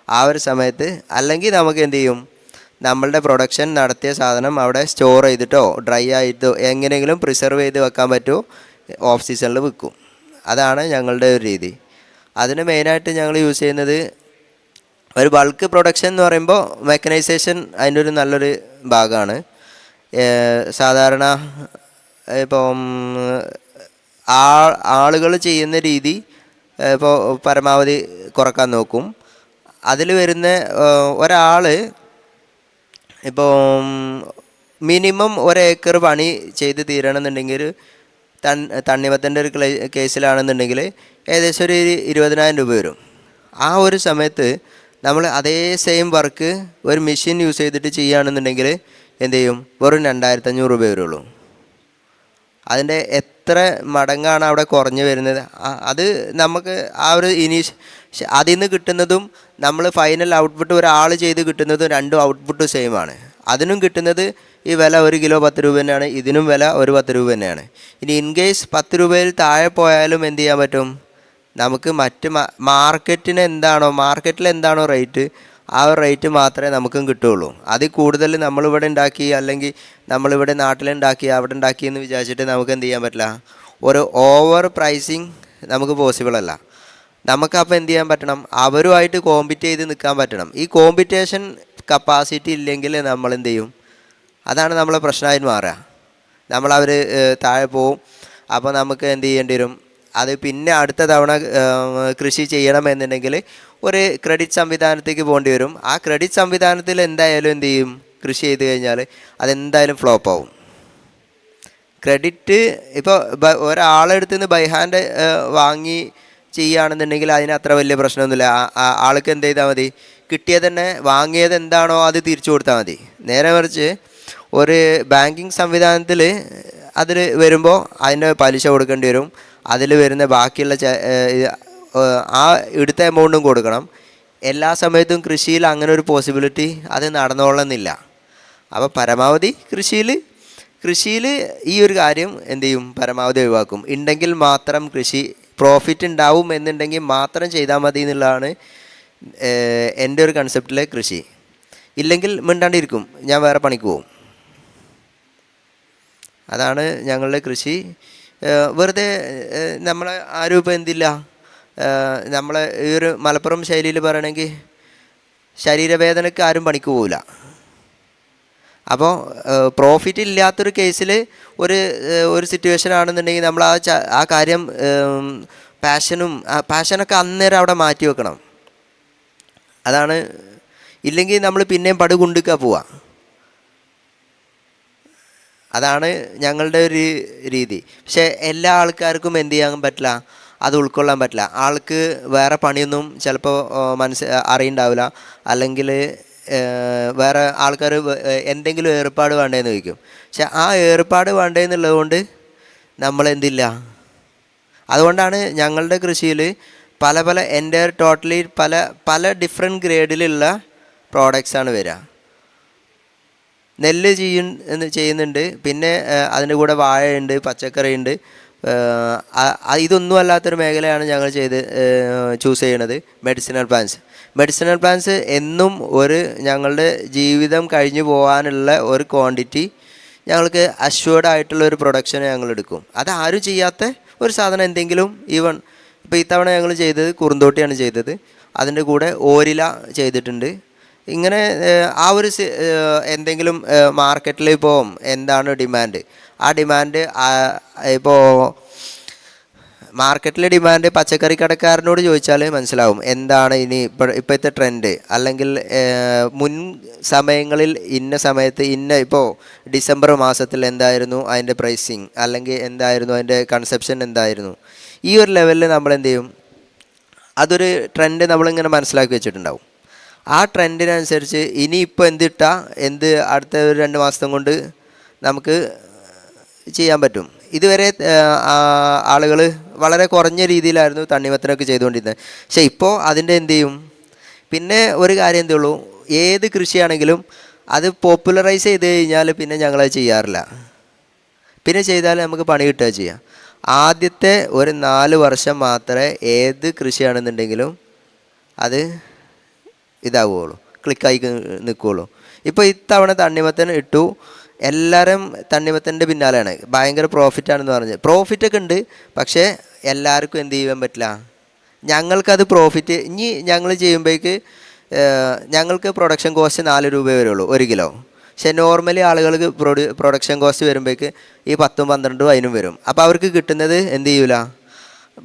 ആ ഒരു സമയത്ത്. അല്ലെങ്കിൽ നമുക്ക് എന്ത് ചെയ്യും, നമ്മളുടെ പ്രൊഡക്ഷൻ നടത്തിയ സാധനം അവിടെ സ്റ്റോർ ചെയ്തിട്ടോ ഡ്രൈ ആയിട്ടോ എങ്ങനെയെങ്കിലും പ്രിസർവ് ചെയ്ത് വെക്കാൻ പറ്റുമോ, ഓഫ് സീസണിൽ വിൽക്കും. അതാണ് ഞങ്ങളുടെ ഒരു രീതി. അതിന് മെയിനായിട്ട് ഞങ്ങൾ യൂസ് ചെയ്യുന്നത് ഒരു ബൾക്ക് പ്രൊഡക്ഷൻ എന്ന് പറയുമ്പോൾ മെക്കനൈസേഷൻ അതിൻ്റെ ഒരു നല്ലൊരു ഭാഗമാണ്. സാധാരണ ഇപ്പം ആളുകൾ ചെയ്യുന്ന രീതി ഇപ്പോൾ പരമാവധി കുറക്കാൻ നോക്കും. അതിൽ വരുന്ന ഒരാൾ ഇപ്പോൾ മിനിമം 1 ഏക്കർ പണി ചെയ്ത് തീരണമെന്നുണ്ടെങ്കിൽ തണ്ണിമത്തൻ്റെ ഒരു കേസിലാണെന്നുണ്ടെങ്കിൽ ഏകദേശം ഒരു 20,000 രൂപ വരും. ആ ഒരു സമയത്ത് നമ്മൾ അതേ സെയിം വർക്ക് ഒരു മെഷീൻ യൂസ് ചെയ്തിട്ട് ചെയ്യുകയാണെന്നുണ്ടെങ്കിൽ എന്ത് ചെയ്യും, വെറും 2,500 രൂപ വരുള്ളൂ. അതിൻ്റെ എത്ര മടങ്ങാണ് അവിടെ കുറഞ്ഞു വരുന്നത്. അത് നമുക്ക് ആ ഒരു അതിൽ നിന്ന് കിട്ടുന്നതും നമ്മൾ ഫൈനൽ ഔട്ട്പുട്ട് ഒരാൾ ചെയ്ത് കിട്ടുന്നതും രണ്ടും ഔട്ട്പുട്ട് സെയിം ആണ്. അതിനും കിട്ടുന്നത് ഈ വില 1 കിലോ 10 രൂപ തന്നെയാണ്, ഇതിനും വില ഒരു 10 രൂപ തന്നെയാണ്. ഇനി ഇൻ കേസ് 10 രൂപയിൽ താഴെ പോയാലും എന്ത് ചെയ്യാൻ പറ്റും, നമുക്ക് മറ്റ് മാർക്കറ്റിൽ എന്താണോ റേറ്റ്, ആ ഒരു റേറ്റ് മാത്രമേ നമുക്കും കിട്ടുകയുള്ളൂ. അതിൽ കൂടുതൽ നമ്മളിവിടെ ഉണ്ടാക്കി അല്ലെങ്കിൽ നമ്മളിവിടെ നാട്ടിലുണ്ടാക്കി അവിടെ ഉണ്ടാക്കി എന്ന് വിചാരിച്ചിട്ട് നമുക്ക് എന്ത് ചെയ്യാൻ പറ്റില്ല, ഒരു ഓവർ പ്രൈസിങ് നമുക്ക് പോസിബിൾ അല്ല. നമുക്കപ്പോൾ എന്ത് ചെയ്യാൻ പറ്റണം, അവരുമായിട്ട് കോമ്പീറ്റ് ചെയ്ത് നിൽക്കാൻ പറ്റണം. ഈ കോമ്പറ്റീഷൻ കപ്പാസിറ്റി ഇല്ലെങ്കിൽ നമ്മൾ എന്ത് ചെയ്യും, അതാണ് നമ്മളെ പ്രശ്നമായിട്ട് മാറുക. നമ്മളവർ താഴെ പോവും. അപ്പോൾ നമുക്ക് എന്ത് ചെയ്യേണ്ടി വരും, അത് പിന്നെ അടുത്ത തവണ കൃഷി ചെയ്യണമെന്നുണ്ടെങ്കിൽ ഒരു ക്രെഡിറ്റ് സംവിധാനത്തേക്ക് പോകേണ്ടി വരും. ആ ക്രെഡിറ്റ് സംവിധാനത്തിൽ എന്തായാലും എന്ത് ചെയ്യും, കൃഷി ചെയ്ത് കഴിഞ്ഞാൽ അതെന്തായാലും ഫ്ലോപ്പ് ആവും. ക്രെഡിറ്റ് ഇപ്പോൾ ഒരാളെടുത്ത് നിന്ന് ബൈ ഹാൻഡ് വാങ്ങി ചെയ്യുകയാണെന്നുണ്ടെങ്കിൽ അതിന് അത്ര വലിയ പ്രശ്നമൊന്നുമില്ല. ആൾക്ക് എന്ത് ചെയ്താൽ മതി, കിട്ടിയത് തന്നെ വാങ്ങിയത് എന്താണോ അത് തിരിച്ചു കൊടുത്താൽ മതി. നേരെ മറിച്ച് ഒരു ബാങ്കിങ് സംവിധാനത്തിൽ അതിൽ വരുമ്പോൾ അതിൻ്റെ പലിശ കൊടുക്കേണ്ടി വരും. അതിൽ വരുന്ന ബാക്കിയുള്ള ആ എടുത്ത എമൗണ്ടും കൊടുക്കണം. എല്ലാ സമയത്തും കൃഷിയിൽ അങ്ങനെ ഒരു പോസിബിലിറ്റി അത് നടന്നോളണമെന്നില്ല. അപ്പോൾ പരമാവധി കൃഷിയിൽ ഈ ഒരു കാര്യം എന്ത് ചെയ്യും, പരമാവധി ഒഴിവാക്കും. ഉണ്ടെങ്കിൽ മാത്രം കൃഷി പ്രോഫിറ്റ് ഉണ്ടാവും എന്നുണ്ടെങ്കിൽ മാത്രം ചെയ്താൽ മതി എന്നുള്ളതാണ് എൻ്റെ ഒരു കൺസെപ്റ്റിലെ കൃഷി. ഇല്ലെങ്കിൽ മിണ്ടാണ്ടിരിക്കും, ഞാൻ വേറെ പണിക്ക് പോവും. അതാണ് ഞങ്ങളുടെ കൃഷി വെറുതെ നമ്മളെ ആരും ഇപ്പോൾ എന്തില്ല, നമ്മളെ ഈ ഒരു മലപ്പുറം ശൈലിയിൽ പറയണമെങ്കിൽ ശരീരവേദനയ്ക്ക് ആരും പണിക്ക് പോവില്ല. അപ്പോൾ പ്രോഫിറ്റ് ഇല്ലാത്തൊരു കേസിൽ ഒരു സിറ്റുവേഷൻ ആണെന്നുണ്ടെങ്കിൽ നമ്മൾ ആ കാര്യം പാഷനൊക്കെ അന്നേരം അവിടെ മാറ്റി വെക്കണം. അതാണ്. ഇല്ലെങ്കിൽ നമ്മൾ പിന്നെയും പടുകുണ്ടിക്കാ പോവുക. അതാണ് ഞങ്ങളുടെ ഒരു രീതി. പക്ഷേ എല്ലാ ആൾക്കാർക്കും എന്ത് ചെയ്യാൻ പറ്റില്ല, അത് ഉൾക്കൊള്ളാൻ പറ്റില്ല. ആൾക്ക് വേറെ പണിയൊന്നും ചിലപ്പോൾ അറിയുണ്ടാവില്ല. അല്ലെങ്കിൽ വേറെ ആൾക്കാർ എന്തെങ്കിലും ഏർപ്പാട് വേണ്ടതെന്ന് ചോദിക്കും. പക്ഷെ ആ ഏർപ്പാട് വേണ്ടതെന്നുള്ളത് കൊണ്ട് നമ്മളെന്തില്ല. അതുകൊണ്ടാണ് ഞങ്ങളുടെ കൃഷിയിൽ പല എൻ്റെ ടോട്ടലി പല ഡിഫറെൻറ്റ് ഗ്രേഡിലുള്ള പ്രോഡക്റ്റ്സാണ് വരിക. നെല്ല് ചെയ്യുന്നുണ്ട്, പിന്നെ അതിൻ്റെ കൂടെ വാഴയുണ്ട്, പച്ചക്കറി ഉണ്ട്. ഇതൊന്നും അല്ലാത്തൊരു മേഖലയാണ് ഞങ്ങൾ ചൂസ് ചെയ്യണത്. മെഡിസിനൽ പ്ലാന്റ്സ് എന്നും ഞങ്ങളുടെ ജീവിതം കഴിഞ്ഞു പോകാനുള്ള ഒരു ക്വാണ്ടിറ്റി ഞങ്ങൾക്ക് അഷ്വേർഡ് ആയിട്ടുള്ള ഒരു പ്രൊഡക്ഷൻ ഞങ്ങൾ എടുക്കും. അത് ആരും ചെയ്യാത്ത ഒരു സാധനം എന്തെങ്കിലും. ഈവൺ ഇപ്പോൾ ഇത്തവണ ഞങ്ങൾ ചെയ്തത് കുറുന്തോട്ടിയാണ് ചെയ്തത്. അതിൻ്റെ കൂടെ ഓരില ചെയ്തിട്ടുണ്ട്. ഇങ്ങനെ എന്തെങ്കിലും മാർക്കറ്റിൽ ഇപ്പോൾ എന്താണ് ഡിമാൻഡ്, ആ ഡിമാൻഡ് ഇപ്പോൾ മാർക്കറ്റിലെ ഡിമാൻഡ് പച്ചക്കറി കടക്കാരനോട് ചോദിച്ചാൽ മനസ്സിലാവും എന്താണ് ഇപ്പോഴത്തെ ട്രെൻഡ്. അല്ലെങ്കിൽ മുൻ സമയങ്ങളിൽ ഇന്ന സമയത്ത് ഇപ്പോൾ ഡിസംബർ മാസത്തിൽ എന്തായിരുന്നു അതിൻ്റെ പ്രൈസിങ്, അല്ലെങ്കിൽ എന്തായിരുന്നു അതിൻ്റെ കൺസെപ്ഷൻ എന്തായിരുന്നു. ഈ ഒരു ലെവലിൽ നമ്മൾ എന്ത് ചെയ്യും, അതൊരു ട്രെൻഡ് നമ്മളിങ്ങനെ മനസ്സിലാക്കി വെച്ചിട്ടുണ്ടാവും. ആ ട്രെൻഡിനനുസരിച്ച് ഇനിയിപ്പോൾ എന്ത് അടുത്ത ഒരു 2 മാസം കൊണ്ട് നമുക്ക് ചെയ്യാൻ പറ്റും. ഇതുവരെ ആളുകൾ വളരെ കുറഞ്ഞ രീതിയിലായിരുന്നു തണ്ണിമത്തനൊക്കെ ചെയ്തുകൊണ്ടിരുന്നത്. പക്ഷേ ഇപ്പോൾ അതിൻ്റെ എന്ത് ചെയ്യും, പിന്നെ ഒരു കാര്യം എന്തേ ഉള്ളൂ, ഏത് കൃഷിയാണെങ്കിലും അത് പോപ്പുലറൈസ് ചെയ്ത് കഴിഞ്ഞാൽ പിന്നെ ഞങ്ങളത് ചെയ്യാറില്ല. പിന്നെ ചെയ്താൽ നമുക്ക് പണി കിട്ടുക ചെയ്യാം. ആദ്യത്തെ ഒരു 4 വർഷം മാത്രമേ ഏത് കൃഷിയാണെന്നുണ്ടെങ്കിലും അത് ഇതാവുകയുള്ളൂ, ക്ലിക്കായി നിൽക്കുകയുള്ളൂ. ഇപ്പോൾ ഇത്തവണ തണ്ണിമത്തൻ ഇട്ടു, എല്ലാവരും തണ്ണിമത്തൻ്റെ പിന്നാലെയാണ്. ഭയങ്കര പ്രോഫിറ്റാണെന്ന് പറഞ്ഞ് പ്രോഫിറ്റൊക്കെ ഉണ്ട്. പക്ഷേ എല്ലാവർക്കും എന്ത് ചെയ്യാൻ പറ്റില്ല. ഞങ്ങൾക്കത് പ്രോഫിറ്റ് ഇനി ഞങ്ങൾ ചെയ്യുമ്പോഴേക്ക് ഞങ്ങൾക്ക് പ്രൊഡക്ഷൻ കോസ്റ്റ് 4 രൂപ വരുള്ളൂ 1 കിലോ. പക്ഷേ നോർമലി ആളുകൾക്ക് പ്രൊഡക്ഷൻ കോസ്റ്റ് വരുമ്പോഴേക്ക് ഈ 10ഉം 12ഉം അതിനും വരും. അപ്പോൾ അവർക്ക് കിട്ടുന്നത് എന്ത് ചെയ്യൂല,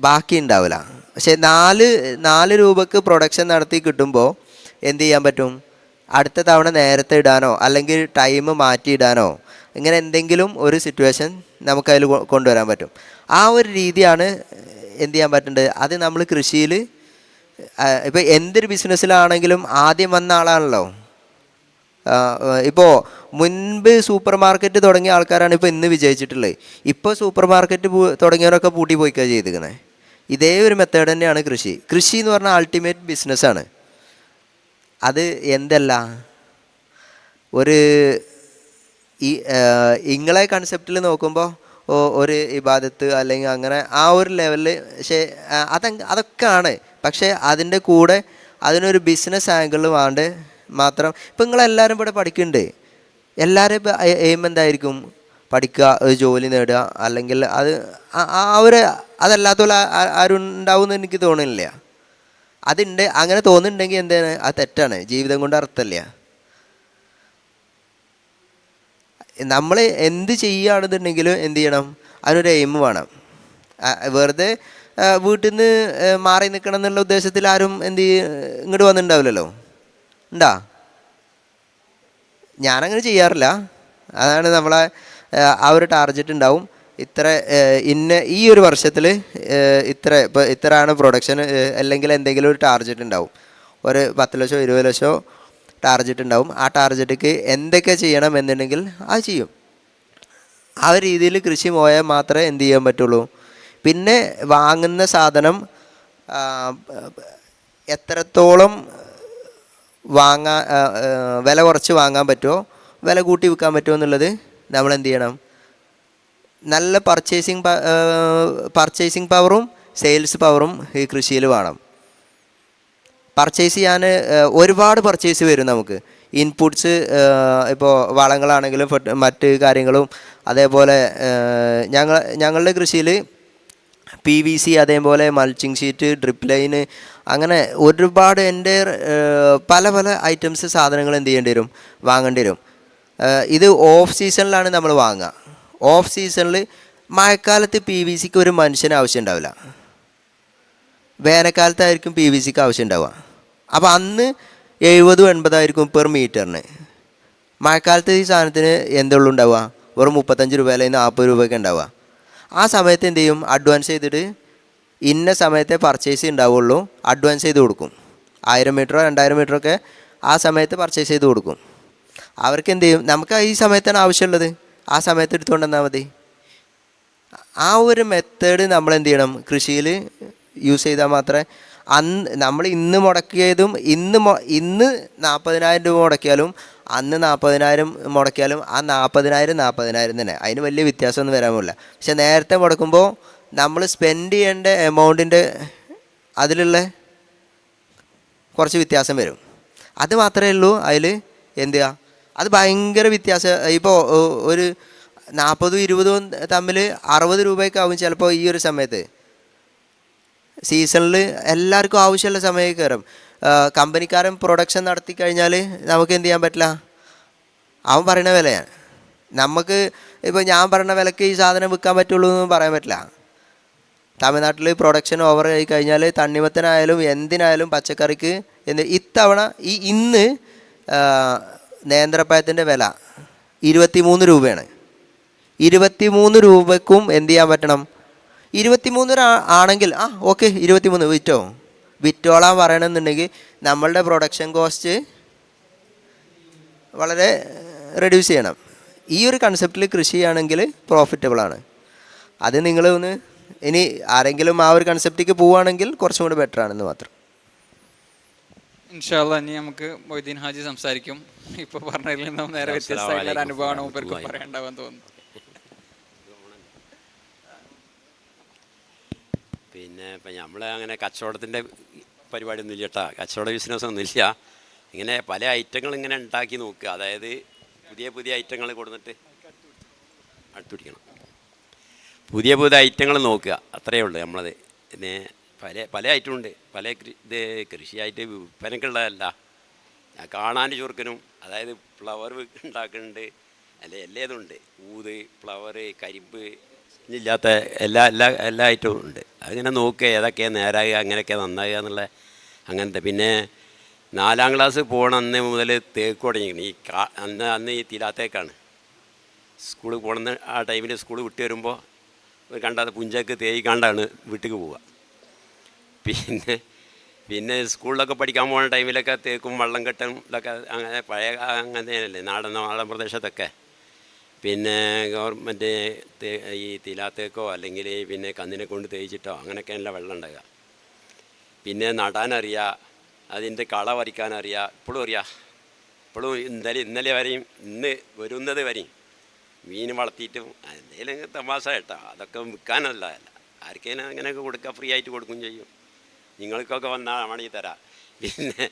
ബാക്കി ഉണ്ടാവില്ല. പക്ഷേ 4 രൂപക്ക് പ്രൊഡക്ഷൻ നടത്തി കിട്ടുമ്പോൾ എന്ത് ചെയ്യാൻ പറ്റും, അടുത്ത തവണ നേരത്തെ ഇടാനോ അല്ലെങ്കിൽ ടൈം മാറ്റിയിടാനോ ഇങ്ങനെ എന്തെങ്കിലും ഒരു സിറ്റുവേഷൻ നമുക്കതിൽ കൊണ്ടുവരാൻ പറ്റും. ആ ഒരു രീതിയാണ് എന്ത് ചെയ്യാൻ പറ്റുന്നത്. അത് നമ്മൾ കൃഷിയിൽ ഇപ്പോൾ എന്തൊരു ബിസിനസ്സിലാണെങ്കിലും ആദ്യം വന്ന ആളാണല്ലോ. ഇപ്പോൾ മുൻപ് സൂപ്പർ മാർക്കറ്റ് തുടങ്ങിയ ആൾക്കാരാണ് ഇപ്പോൾ ഇന്ന് വിജയിച്ചിട്ടുള്ളത്. ഇപ്പോൾ സൂപ്പർ മാർക്കറ്റ് തുടങ്ങിയവരൊക്കെ പൂട്ടി പോയിക്കാ ചെയ്തിരിക്കുന്നത്. ഇതേ ഒരു മെത്തേഡ് തന്നെയാണ് കൃഷി എന്ന് പറഞ്ഞാൽ അൾട്ടിമേറ്റ് ബിസിനസ്സാണ്. അത് എന്തല്ല ഇങ്ങളെ കൺസെപ്റ്റിൽ നോക്കുമ്പോൾ ഒരു ഇബാദത്ത് അല്ലെങ്കിൽ അങ്ങനെ ആ ഒരു ലെവലിൽ. പക്ഷേ അതൊക്കെയാണ്. പക്ഷേ അതിൻ്റെ കൂടെ അതിനൊരു ബിസിനസ് ആംഗിളിൽ വേണ്ട മാത്രം. ഇപ്പം നിങ്ങളെല്ലാവരും ഇവിടെ പഠിക്കുന്നുണ്ട്. എല്ലാവരും ഇപ്പോൾ എയിം എന്തായിരിക്കും, പഠിക്കുക, ഒരു ജോലി നേടുക. അല്ലെങ്കിൽ അതല്ലാത്ത പോലെ ആരും ഉണ്ടാവുമെന്ന് എനിക്ക് തോന്നുന്നില്ല. അതുണ്ട്. അങ്ങനെ തോന്നുന്നുണ്ടെങ്കിൽ എന്താണ്, അത് തെറ്റാണ്. ജീവിതം കൊണ്ട് അർത്ഥമില്ല. നമ്മൾ എന്ത് ചെയ്യുകയാണെന്നുണ്ടെങ്കിലും എന്ത് ചെയ്യണം, അതിനൊരു എയിം വേണം. വെറുതെ വീട്ടിൽ നിന്ന് മാറി നിൽക്കണം എന്നുള്ള ഉദ്ദേശത്തിൽ ആരും ഇങ്ങോട്ട് വന്നിട്ടുണ്ടാവില്ലല്ലോ. ഉണ്ടാ? ഞാനങ്ങനെ ചെയ്യാറില്ല. അതാണ് നമ്മളെ ആ ഒരു ടാർഗറ്റ് ഉണ്ടാവും. ഈ ഒരു വർഷത്തിൽ ഇത്രയാണ് പ്രൊഡക്ഷൻ, അല്ലെങ്കിൽ എന്തെങ്കിലും ഒരു ടാർഗറ്റ് ഉണ്ടാവും. ഒരു 10 ലക്ഷമോ 20 ലക്ഷമോ ടാർഗറ്റ് ഉണ്ടാവും. ആ ടാർഗറ്റിക്ക് എന്തൊക്കെ ചെയ്യണം എന്നുണ്ടെങ്കിൽ അത് ചെയ്യും. ആ ഒരു രീതിയിൽ കൃഷി പോയാൽ മാത്രമേ എന്ത് ചെയ്യാൻ പറ്റുള്ളൂ. പിന്നെ വാങ്ങുന്ന സാധനം എത്രത്തോളം വില കുറച്ച് വാങ്ങാൻ പറ്റുമോ, വില കൂട്ടി വിൽക്കാൻ പറ്റുമോ എന്നുള്ളത് നമ്മൾ എന്ത് ചെയ്യണം. നല്ല പർച്ചേസിങ് പവറും സെയിൽസ് പവറും ഈ കൃഷിയിൽ വേണം. പർച്ചേസ് ചെയ്യാൻ ഒരുപാട് പർച്ചേസ് വരും നമുക്ക്. ഇൻപുട്സ് ഇപ്പോൾ വളങ്ങളാണെങ്കിലും മറ്റ് കാര്യങ്ങളും അതേപോലെ ഞങ്ങളുടെ കൃഷിയിൽ PVC അതേപോലെ മൾച്ചിങ് ഷീറ്റ് ഡ്രിപ്പ് ലൈന് അങ്ങനെ ഒരുപാട് എൻ്റെ പല പല ഐറ്റംസ് സാധനങ്ങൾ എന്ത് ചെയ്യേണ്ടി വരും, വാങ്ങേണ്ടി വരും. ഇത് ഓഫ് സീസണിലാണ് നമ്മൾ വാങ്ങുക. ഓഫ് സീസണിൽ മഴക്കാലത്ത് PVCക്ക് ഒരു മനുഷ്യന് ആവശ്യം ഉണ്ടാവില്ല, വേനൽക്കാലത്തായിരിക്കും PVCക്ക് ആവശ്യം ഉണ്ടാവുക. അപ്പോൾ അന്ന് 70-80 ആയിരിക്കും പെർ മീറ്ററിന്. മഴക്കാലത്ത് ഈ സാധനത്തിന് എന്തുള്ളൂ ഉണ്ടാവുക, വെറും 35 രൂപ അല്ലെങ്കിൽ 40 രൂപയൊക്കെ ഉണ്ടാവുക. ആ സമയത്ത് എന്ത് ചെയ്യും, അഡ്വാൻസ് ചെയ്തിട്ട് ഇന്ന സമയത്തെ പർച്ചേസ് ഉണ്ടാവുള്ളൂ, അഡ്വാൻസ് ചെയ്ത് കൊടുക്കും. 1000 മീറ്ററോ 2000 മീറ്ററൊക്കെ ആ സമയത്ത് പർച്ചേസ് ചെയ്ത് കൊടുക്കും. അവർക്ക് എന്ത് ചെയ്യും, നമുക്ക് ഈ സമയത്താണ് ആവശ്യമുള്ളത്, ആ സമയത്ത് എടുത്തുകൊണ്ട് വന്നാൽ മതി. ആ ഒരു മെത്തേഡ് നമ്മൾ എന്ത് ചെയ്യണം, കൃഷിയിൽ യൂസ് ചെയ്താൽ മാത്രമേ നമ്മൾ ഇന്ന് മുടക്കിയതും ഇന്ന് 40,000 രൂപ മുടക്കിയാലും അന്ന് 40,000 മുടക്കിയാലും ആ 40,000 തന്നെ, അതിന് വലിയ വ്യത്യാസമൊന്നും വരാൻ പോകില്ല. പക്ഷെ നേരത്തെ മുടക്കുമ്പോൾ നമ്മൾ സ്പെൻഡ് ചെയ്യേണ്ട എമൗണ്ടിൻ്റെ അതിലുള്ള കുറച്ച് വ്യത്യാസം വരും. അത് മാത്രമേ ഉള്ളൂ അതിൽ എന്ത് ചെയ്യുക, അത് ഭയങ്കര വ്യത്യാസം. ഇപ്പോൾ ഒരു 40-20 തമ്മിൽ 60 രൂപയൊക്കെ ആവും ചിലപ്പോൾ ഈ ഒരു സമയത്ത്. സീസണിൽ എല്ലാവർക്കും ആവശ്യമുള്ള സമയം കയറും. കമ്പനിക്കാരൻ പ്രൊഡക്ഷൻ നടത്തി കഴിഞ്ഞാൽ നമുക്ക് എന്ത് ചെയ്യാൻ പറ്റില്ല, അവൻ പറയുന്ന വിലയാണ്. നമുക്ക് ഇപ്പോൾ ഞാൻ പറയുന്ന വിലക്ക് ഈ സാധനം വിൽക്കാൻ പറ്റുള്ളൂ എന്ന് പറയാൻ പറ്റില്ല. തമിഴ്നാട്ടിൽ പ്രൊഡക്ഷൻ ഓവർ ആയി കഴിഞ്ഞാൽ തണ്ണിമത്തനായാലും എന്തിനായാലും പച്ചക്കറിക്ക് ഇത്തവണ ഇന്ന് നേന്ത്രപ്പഴത്തിൻ്റെ വില 23 രൂപയാണ്. 23 രൂപയ്ക്കും എന്ത് ചെയ്യാൻ പറ്റണം, 23 ആണെങ്കിൽ ഓക്കെ 23 വിറ്റോളാൻ പറയണമെന്നുണ്ടെങ്കിൽ നമ്മളുടെ പ്രൊഡക്ഷൻ കോസ്റ്റ് വളരെ റെഡ്യൂസ് ചെയ്യണം. ഈ ഒരു കൺസെപ്റ്റിൽ കൃഷി ചെയ്യുകയാണെങ്കിൽ പ്രോഫിറ്റബിളാണ്. അത് നിങ്ങൾ ഇനി ആരെങ്കിലും ആ ഒരു കൺസെപ്റ്റിലേക്ക് പോവുകയാണെങ്കിൽ കുറച്ചും കൂടി ബെറ്റർ ആണെന്ന് മാത്രം. ഇൻഷാ അല്ലാഹ് ഇനി നമുക്ക് മൊയ്തീൻ ഹാജി സംസാരിക്കും. ഇപ്പോൾ പറഞ്ഞതിൽ നിന്നും നേരെ വ്യത്യസ്തമായിട്ടുള്ള ഒരു അനുഭവമാണ് മൂപ്പർക്ക് പറയേണ്ടാവാൻ തോന്നുന്നു. പിന്നെ ഇപ്പം നമ്മൾ അങ്ങനെ കച്ചവടത്തിൻ്റെ പരിപാടിയൊന്നും ഇല്ല കേട്ടോ, കച്ചവട ബിസിനസ്സൊന്നും ഇല്ല. ഇങ്ങനെ പല ഐറ്റങ്ങൾ ഇങ്ങനെ ഉണ്ടാക്കി നോക്കുക, അതായത് പുതിയ പുതിയ ഐറ്റങ്ങൾ കൊടുത്തിട്ട് അടുത്തുപിടിക്കണം, പുതിയ പുതിയ ഐറ്റങ്ങൾ നോക്കുക, അത്രയേ ഉള്ളൂ നമ്മളത്. പിന്നെ പല ഐറ്റം ഉണ്ട്, പല ഇത് കൃഷിയായിട്ട് വിൽപ്പനക്കുള്ളതല്ല, കാണാൻ ചുരുക്കനും, അതായത് ഫ്ലവർ ഉണ്ടാക്കുന്നുണ്ട്, എല്ലാതുണ്ട്, ഊത്, ഫ്ലവർ, കരിമ്പ് ഇല്ലാത്ത എല്ലാ ഐറ്റവും ഉണ്ട്. അതിങ്ങനെ നോക്കുക ഏതൊക്കെയാണ് നേരാകുക, അങ്ങനെയൊക്കെ നന്നാകുക എന്നുള്ള അങ്ങനത്തെ. പിന്നെ 4ാം ക്ലാസ് പോകണ അന്ന് മുതൽ തേക്ക് തുടങ്ങിയിരിക്കണം. അന്ന് ഈ തിലാത്തേക്കാണ് സ്കൂളിൽ പോകണമെന്ന്. ആ ടൈമിൽ സ്കൂൾ വിട്ട് വരുമ്പോൾ കണ്ടാത്ത പുഞ്ചക്ക് തേയിക്കാണ്ടാണ് വീട്ടിലേക്ക് പോവുക. പിന്നെ സ്കൂളിലൊക്കെ പഠിക്കാൻ പോകുന്ന ടൈമിലൊക്കെ തേക്കും വെള്ളം കെട്ടും ഇതൊക്കെ അങ്ങനെ പഴയ അങ്ങനെയല്ലേ നാടൻ പ്രദേശത്തൊക്കെ. പിന്നെ ഗവൺമെൻറ് ഈ തിലാത്തേക്കോ അല്ലെങ്കിൽ പിന്നെ കന്നിനെ കൊണ്ട് തേച്ചിട്ടോ അങ്ങനെയൊക്കെയല്ല വെള്ളം ഉണ്ടാകുക. പിന്നെ നടാനറിയാം, അതിൻ്റെ കള പറിക്കാനറിയാം, ഇപ്പോഴും അറിയാം. ഇപ്പോഴും ഇന്നലെ വരെയും ഇന്ന് വരുന്നത് വരെയും മീൻ വളർത്തിയിട്ടും എന്തെങ്കിലും തമാശ കേട്ടോ, അതൊക്കെ വിൽക്കാനല്ല, ആർക്കെങ്കിലും അങ്ങനെയൊക്കെ കൊടുക്കുക, ഫ്രീ ആയിട്ട് കൊടുക്കുകയും ചെയ്യും. നിങ്ങൾക്കൊക്കെ വന്നാൽ വേണമെങ്കിൽ തരാം. പിന്നെ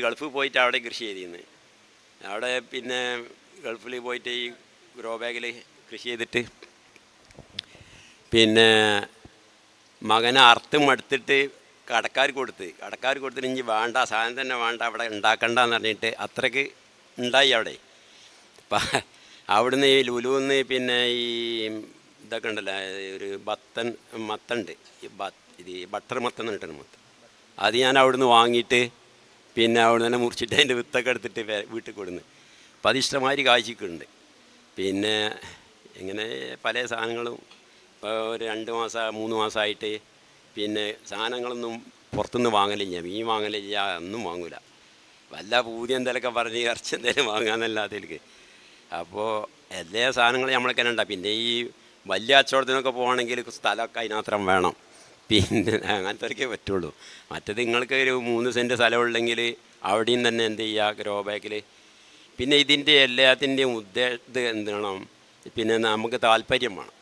ഗൾഫ് പോയിട്ട് അവിടെ കൃഷി ചെയ്തിരുന്നു. അവിടെ പിന്നെ ഗൾഫിൽ പോയിട്ട് ഈ ഗ്രോ ബാഗിൽ കൃഷി ചെയ്തിട്ട് പിന്നെ മകനെ അറുത്ത് മടുത്തിട്ട് കടക്കാർക്ക് കൊടുത്തിട്ട് ഇനി വേണ്ട, സാധനം തന്നെ വേണ്ട, അവിടെ ഉണ്ടാക്കണ്ടെന്ന് പറഞ്ഞിട്ട് അത്രയ്ക്ക് ഉണ്ടായി അവിടെ. അവിടുന്ന് ഈ ലുലുന്ന് പിന്നെ ഈ ഇതൊക്കെ ഉണ്ടല്ലോ, ഒരു മത്തുണ്ട്, ഈ ബട്ടർ മത്തൻ കിട്ടുന്ന മത്തൻ, അത് ഞാൻ അവിടുന്ന് വാങ്ങിയിട്ട് പിന്നെ അവിടെ തന്നെ മുറിച്ചിട്ട് അതിൻ്റെ വിത്തൊക്കെ എടുത്തിട്ട് വീട്ടിൽ കൊടുന്ന്. അപ്പം അത് ഇഷ്ടമാതിരി കാഴ്ചക്കുണ്ട്. പിന്നെ ഇങ്ങനെ പല സാധനങ്ങളും ഇപ്പോൾ ഒരു 2 മാസം 3 മാസമായിട്ട് പിന്നെ സാധനങ്ങളൊന്നും പുറത്തുനിന്ന് വാങ്ങലില്ല, മീൻ വാങ്ങലില്ല, ഒന്നും വാങ്ങില്ല. വല്ല പൂതി എന്തെങ്കിലുമൊക്കെ പറഞ്ഞ് ഇറച്ചി എന്തെങ്കിലും വാങ്ങാമെന്നല്ലാത്തേക്ക്. അപ്പോൾ എല്ലാ സാധനങ്ങളും നമ്മളൊക്കെ ഉണ്ടാകും. പിന്നെ ഈ വലിയ കച്ചവടത്തിനൊക്കെ പോകണമെങ്കിൽ സ്ഥലമൊക്കെ അതിനകത്രം വേണം, പിന്നെ അങ്ങനത്തെ പറ്റുള്ളൂ. മറ്റേത് നിങ്ങൾക്ക് ഒരു 3 സെൻറ്റ് സ്ഥലമുണ്ടെങ്കിൽ അവിടെയും തന്നെ എന്ത് ചെയ്യുക, ഗ്രോ ബാഗിൽ. പിന്നെ ഇതിൻ്റെ എല്ലാത്തിൻ്റെയും ഉദ്ദേശം എന്താണ്, പിന്നെ നമുക്ക് താല്പര്യം വേണം.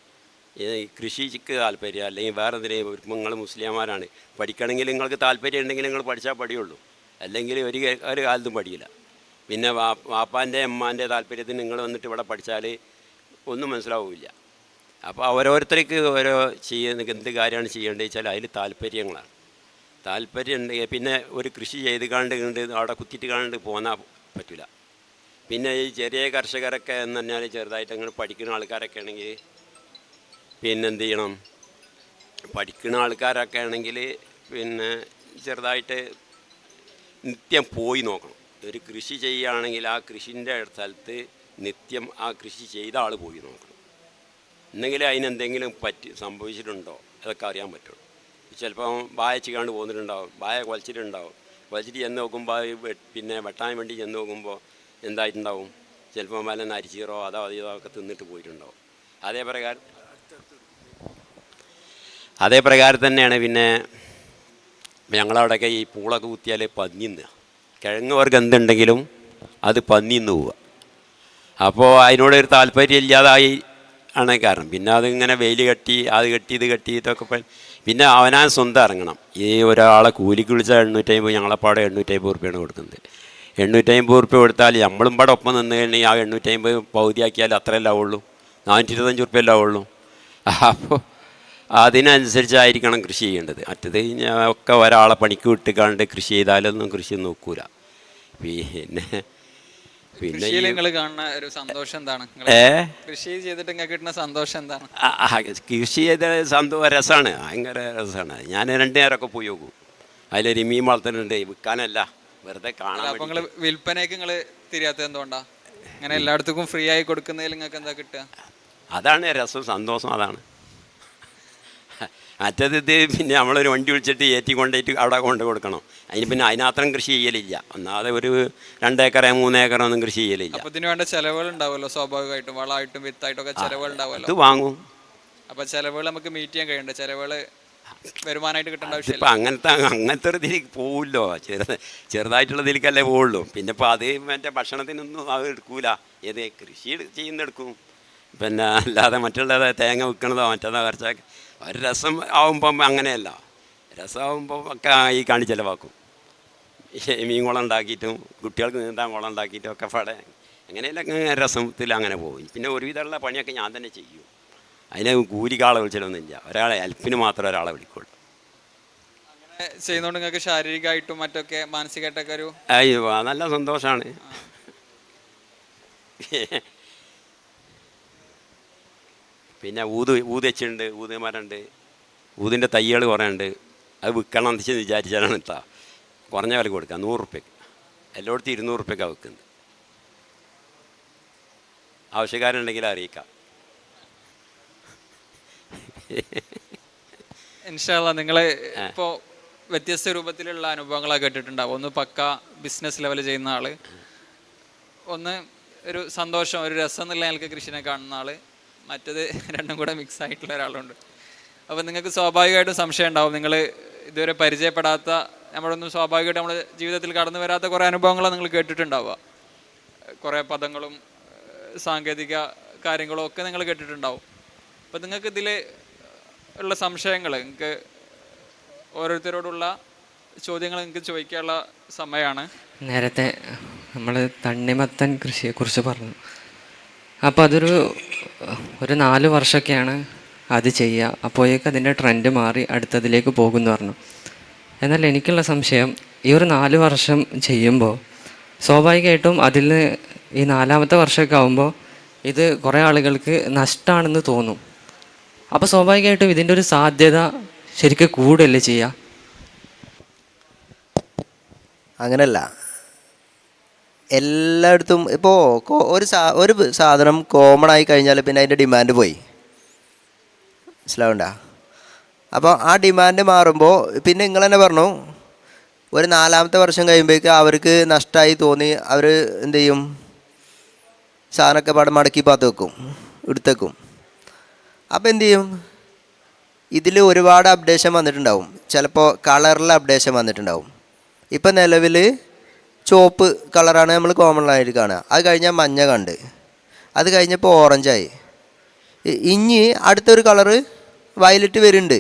കൃഷിക്ക് താല്പര്യം, അല്ലെങ്കിൽ വേറെ എന്തെങ്കിലും. നിങ്ങൾ മുസ്ലിംമാരാണ്, പഠിക്കണമെങ്കിൽ നിങ്ങൾക്ക് താല്പര്യം ഉണ്ടെങ്കിൽ നിങ്ങൾ പഠിച്ചാൽ പഠിയുള്ളൂ, അല്ലെങ്കിൽ ഒരു കാലത്തും പഠിയില്ല. പിന്നെ വാപ്പാൻ്റെ അമ്മാൻ്റെ താല്പര്യത്തിന് നിങ്ങൾ വന്നിട്ട് ഇവിടെ പഠിച്ചാൽ ഒന്നും മനസ്സിലാവില്ല. അപ്പോൾ ഓരോരുത്തർക്ക് ഓരോ ചെയ്യുന്ന എന്ത് കാര്യമാണ് ചെയ്യേണ്ടത് വെച്ചാൽ അതിൽ താല്പര്യങ്ങളാണ്. താല്പര്യം ഉണ്ടെങ്കിൽ പിന്നെ ഒരു കൃഷി ചെയ്ത് കണ്ട് അവിടെ കുത്തിയിട്ട് കണ്ട് പോന്നാൽ പറ്റില്ല. പിന്നെ ഈ ചെറിയ കർഷകരൊക്കെ എന്ന് പറഞ്ഞാൽ ചെറുതായിട്ട് അങ്ങനെ പഠിക്കുന്ന ആൾക്കാരൊക്കെ ആണെങ്കിൽ പിന്നെ എന്ത് ചെയ്യണം, പഠിക്കുന്ന ആൾക്കാരൊക്കെ ആണെങ്കിൽ പിന്നെ ചെറുതായിട്ട് നിത്യം പോയി നോക്കണം. ഒരു കൃഷി ചെയ്യുകയാണെങ്കിൽ ആ കൃഷിൻ്റെ സ്ഥലത്ത് നിത്യം ആ കൃഷി ചെയ്ത ആൾ പോയി നോക്കണം. എന്നെങ്കിലും അതിനെന്തെങ്കിലും സംഭവിച്ചിട്ടുണ്ടോ അതൊക്കെ അറിയാൻ പറ്റുള്ളൂ. ചിലപ്പം വായ ചെയ്യാണ്ട് പോന്നിട്ടുണ്ടാവും, വായ കുലച്ചിട്ടുണ്ടാവും. കുലച്ചിട്ട് ചെന്ന് നോക്കുമ്പോൾ പിന്നെ വെട്ടാൻ വേണ്ടി ചെന്ന് നോക്കുമ്പോൾ എന്തായിട്ടുണ്ടാവും, ചിലപ്പം വല്ല നരിച്ചീറോ അതോ ഒക്കെ തിന്നിട്ട് പോയിട്ടുണ്ടാവും. അതേ പ്രകാരം തന്നെയാണ് പിന്നെ ഞങ്ങളവിടെയൊക്കെ ഈ പൂളൊക്കെ കുത്തിയാൽ പന്നിന്ന് കിഴങ്ങ് വർഗ്ഗം എന്തുണ്ടെങ്കിലും അത് പന്നിന്ന് പോവുക. അപ്പോൾ അതിനോടൊരു താല്പര്യം ഇല്ലാതായി ആണ് കാരണം. പിന്നെ അതിങ്ങനെ വെയിൽ കെട്ടി അത് കെട്ടി ഇത് കെട്ടി ഇതൊക്കെ പിന്നെ അവനാൻ സ്വന്തം ഇറങ്ങണം. ഈ ഒരാളെ കൂലിക്ക് വിളിച്ചാൽ 850, ഞങ്ങളെപ്പാടെ 750 റുപ്യാണ് കൊടുക്കുന്നത്. 850 റുപ്യ കൊടുത്താൽ നമ്മളും പാടെ ഒപ്പം നിന്ന് കഴിഞ്ഞാൽ ആ 850 പകുതിയാക്കിയാൽ അത്രയല്ല ആവുള്ളൂ, 425 റുപ്യ അല്ല ആവുള്ളൂ. അപ്പോൾ അതിനനുസരിച്ചായിരിക്കണം കൃഷി ചെയ്യേണ്ടത്. മറ്റത് ഒക്കെ ഒരാളെ പണിക്ക് വിട്ടുകാണ്ട് കൃഷി ചെയ്താലൊന്നും കൃഷി നോക്കൂല. പിന്നെ നിങ്ങൾ കാണുന്ന ഒരു സന്തോഷം എന്താണ്? കൃഷി ചെയ്തിട്ട് നിങ്ങൾക്ക് കിട്ടുന്ന സന്തോഷം എന്താണ്? കൃഷി ചെയ്ത രസമാണ്, ഭയങ്കര രസമാണ്. ഞാൻ 2 നേരമൊക്കെ പോയി നോക്കും. അതിലൊരു മീൻ വളർത്തുന്നുണ്ട്, വിൽക്കാനല്ല, വെറുതെ കാണാൻ. അപ്പോൾ നിങ്ങൾ വിൽപ്പനയ്ക്ക് നിങ്ങൾ തിരിയാത്തത് എന്തുകൊണ്ടാ? അങ്ങനെ എല്ലായിടത്തും ഫ്രീ ആയി കൊടുക്കുന്നതിൽ നിങ്ങൾക്ക് എന്താ കിട്ടുക? അതാണ് രസം, സന്തോഷം അതാണ്. മറ്റത് പിന്നെ നമ്മളൊരു വണ്ടി വിളിച്ചിട്ട് ഏറ്റി കൊണ്ടുപോയിട്ട് അവിടെ കൊണ്ട് കൊടുക്കണം. അതിന് പിന്നെ അതിനത്രയും കൃഷി ചെയ്യലില്ല. ഒന്നാമത് ഒരു 2 ഏക്കറോ 3 ഏക്കറോ ഒന്നും കൃഷി ചെയ്യലില്ല. അപ്പോൾ ഇതിന് വേണ്ട ചിലവുകൾ ഉണ്ടാവുമല്ലോ സ്വാഭാവികമായിട്ടും, വളമായിട്ടും വിത്തായിട്ടും ഒക്കെ ചിലവുകൾ ഉണ്ടാവുമല്ലോ. അത് വാങ്ങും. അപ്പോൾ ചിലവുകൾ നമുക്ക് മീറ്റ് ചെയ്യാൻ കഴിയണ്ട, ചിലവുകൾ വരുമാനമായിട്ട് കിട്ടേണ്ട ആവശ്യമില്ല. ഇപ്പം അങ്ങനത്തെ ഒരു ഇതിലേക്ക് പോവില്ലോ, ചെറുതായിട്ടുള്ള ഇതിലേക്കല്ലേ പോവുള്ളൂ. പിന്നെ ഇപ്പോൾ അത് മറ്റേ ഭക്ഷണത്തിനൊന്നും അത് എടുക്കൂല. ഏത് കൃഷി ചെയ്യുന്നെടുക്കും. പിന്നെ അല്ലാതെ മറ്റുള്ള തേങ്ങ വിൽക്കണതോ മറ്റേതോ കുറച്ചൊക്കെ ഒരു രസം ആവുമ്പം അങ്ങനെയല്ല. രസമാകുമ്പോൾ ഒക്കെ ഈ കാണി ചിലവാക്കും. മീൻ കുളം ഉണ്ടാക്കിയിട്ടും കുട്ടികൾക്ക് നീന്താൻ കുളം ഉണ്ടാക്കിയിട്ടും ഒക്കെ പാടെ അങ്ങനെയല്ല രസത്തിൽ അങ്ങനെ പോകും. പിന്നെ ഒരുവിധമുള്ള പണിയൊക്കെ ഞാൻ തന്നെ ചെയ്യും. അതിന് കൂലിക്കാളെ വിളിച്ചിട്ടൊന്നുമില്ല, ഒരാളെ ഹെൽപ്പിന് മാത്രമേ ഒരാളെ വിളിക്കുള്ളൂ. അങ്ങനെ ചെയ്യുന്നതുകൊണ്ട് നിങ്ങൾക്ക് ശാരീരികമായിട്ടും മറ്റൊക്കെ മാനസികമായിട്ടൊക്കെ ഒരു അയ്യോ നല്ല സന്തോഷമാണ്. പിന്നെ ഊത് വെച്ചുണ്ട്, ഊത് മരമുണ്ട്, ഊതിൻ്റെ തൈകൾ കുറേ ഉണ്ട്. അത് വിൽക്കണം എന്ന് വിചാരിച്ചാലാണ് ഇട്ടാ കുറഞ്ഞ വില കൊടുക്കുക, 100 റുപ്യക്ക്. എല്ലായിടത്തും 200 റുപ്യക്കാണ് വിൽക്കുന്നത്. ആവശ്യക്കാരുണ്ടെങ്കിൽ അറിയിക്കാം. ഇൻഷാ അല്ലാ നിങ്ങൾ ഇപ്പോൾ വ്യത്യസ്ത രൂപത്തിലുള്ള അനുഭവങ്ങളൊക്കെ കേട്ടിട്ടുണ്ടാവും. ഒന്ന് പക്ക ബിസിനസ് ലെവൽ ചെയ്യുന്ന ആൾ, ഒന്ന് ഒരു സന്തോഷം ഒരു രസം എന്നുള്ള ഞങ്ങൾക്ക് കൃഷിനെ കാണുന്ന ആൾ, മറ്റത് രണ്ടും കൂടെ മിക്സ് ആയിട്ടുള്ള ഒരാളുണ്ട്. അപ്പോൾ നിങ്ങൾക്ക് സ്വാഭാവികമായിട്ടും സംശയം ഉണ്ടാവും. നിങ്ങൾ ഇതുവരെ പരിചയപ്പെടാത്ത, നമ്മളൊന്നും സ്വാഭാവികമായിട്ട് നമ്മുടെ ജീവിതത്തിൽ കടന്നു വരാത്ത കുറേ അനുഭവങ്ങളാണ് നിങ്ങൾ കേട്ടിട്ടുണ്ടാവുക. കുറേ പദങ്ങളും സാങ്കേതിക കാര്യങ്ങളും ഒക്കെ നിങ്ങൾ കേട്ടിട്ടുണ്ടാവും. അപ്പോൾ നിങ്ങൾക്ക് ഇതിൽ ഉള്ള സംശയങ്ങൾ, നിങ്ങൾക്ക് ഓരോരുത്തരോടുള്ള ചോദ്യങ്ങൾ നിങ്ങൾക്ക് ചോദിക്കാനുള്ള സമയമാണ്. നേരത്തെ നമ്മൾ തണ്ണിമത്തൻ കൃഷിയെക്കുറിച്ച് പറഞ്ഞു. അപ്പോൾ അതൊരു 4 വർഷമൊക്കെയാണ് അത് ചെയ്യുക. അപ്പോഴേക്ക് അതിൻ്റെ ട്രെൻഡ് മാറി അടുത്തതിലേക്ക് പോകുമെന്ന് പറഞ്ഞു. എന്നാൽ എനിക്കുള്ള സംശയം, ഈ ഒരു 4 വർഷം ചെയ്യുമ്പോൾ സ്വാഭാവികമായിട്ടും അതിൽ ഈ 4ാമത്തെ വർഷമൊക്കെ ആകുമ്പോൾ ഇത് കുറേ ആളുകൾക്ക് നഷ്ടമാണെന്ന് തോന്നും. അപ്പോൾ സ്വാഭാവികമായിട്ടും ഇതിൻ്റെ ഒരു സാധ്യത ശരിക്കും കൂടുകയല്ലേ ചെയ്യുക? അങ്ങനല്ല, എല്ലായിടത്തും ഇപ്പോൾ ഒരു സാധനം കോമൺ ആയി കഴിഞ്ഞാൽ പിന്നെ അതിൻ്റെ ഡിമാൻഡ് പോയി, മനസ്സിലാവണ്ട? അപ്പോൾ ആ ഡിമാൻഡ് മാറുമ്പോൾ പിന്നെ നിങ്ങൾ തന്നെ പറഞ്ഞു, ഒരു 4ാമത്തെ വർഷം കഴിയുമ്പോഴേക്ക് അവർക്ക് നഷ്ടമായി തോന്നി അവർ എന്ത് ചെയ്യും, സാധനമൊക്കെ പാടെ മടക്കി പാത്ത് വെക്കും, എടുത്തേക്കും. അപ്പോൾ എന്തു ചെയ്യും, ഇതിൽ ഒരുപാട് അപ്ഡേഷൻ വന്നിട്ടുണ്ടാവും. ചിലപ്പോൾ കളറിൽ അപ്ഡേഷൻ വന്നിട്ടുണ്ടാവും. ഇപ്പം നിലവിൽ ചുവപ്പ് കളറാണ് നമ്മൾ കോമൺ ആയിട്ട് കാണുക. അത് കഴിഞ്ഞാൽ മഞ്ഞ കണ്ട്, അത് കഴിഞ്ഞപ്പോൾ ഓറഞ്ചായി, ഇനി അടുത്തൊരു കളറ് വയലറ്റ് വരുന്നുണ്ട്.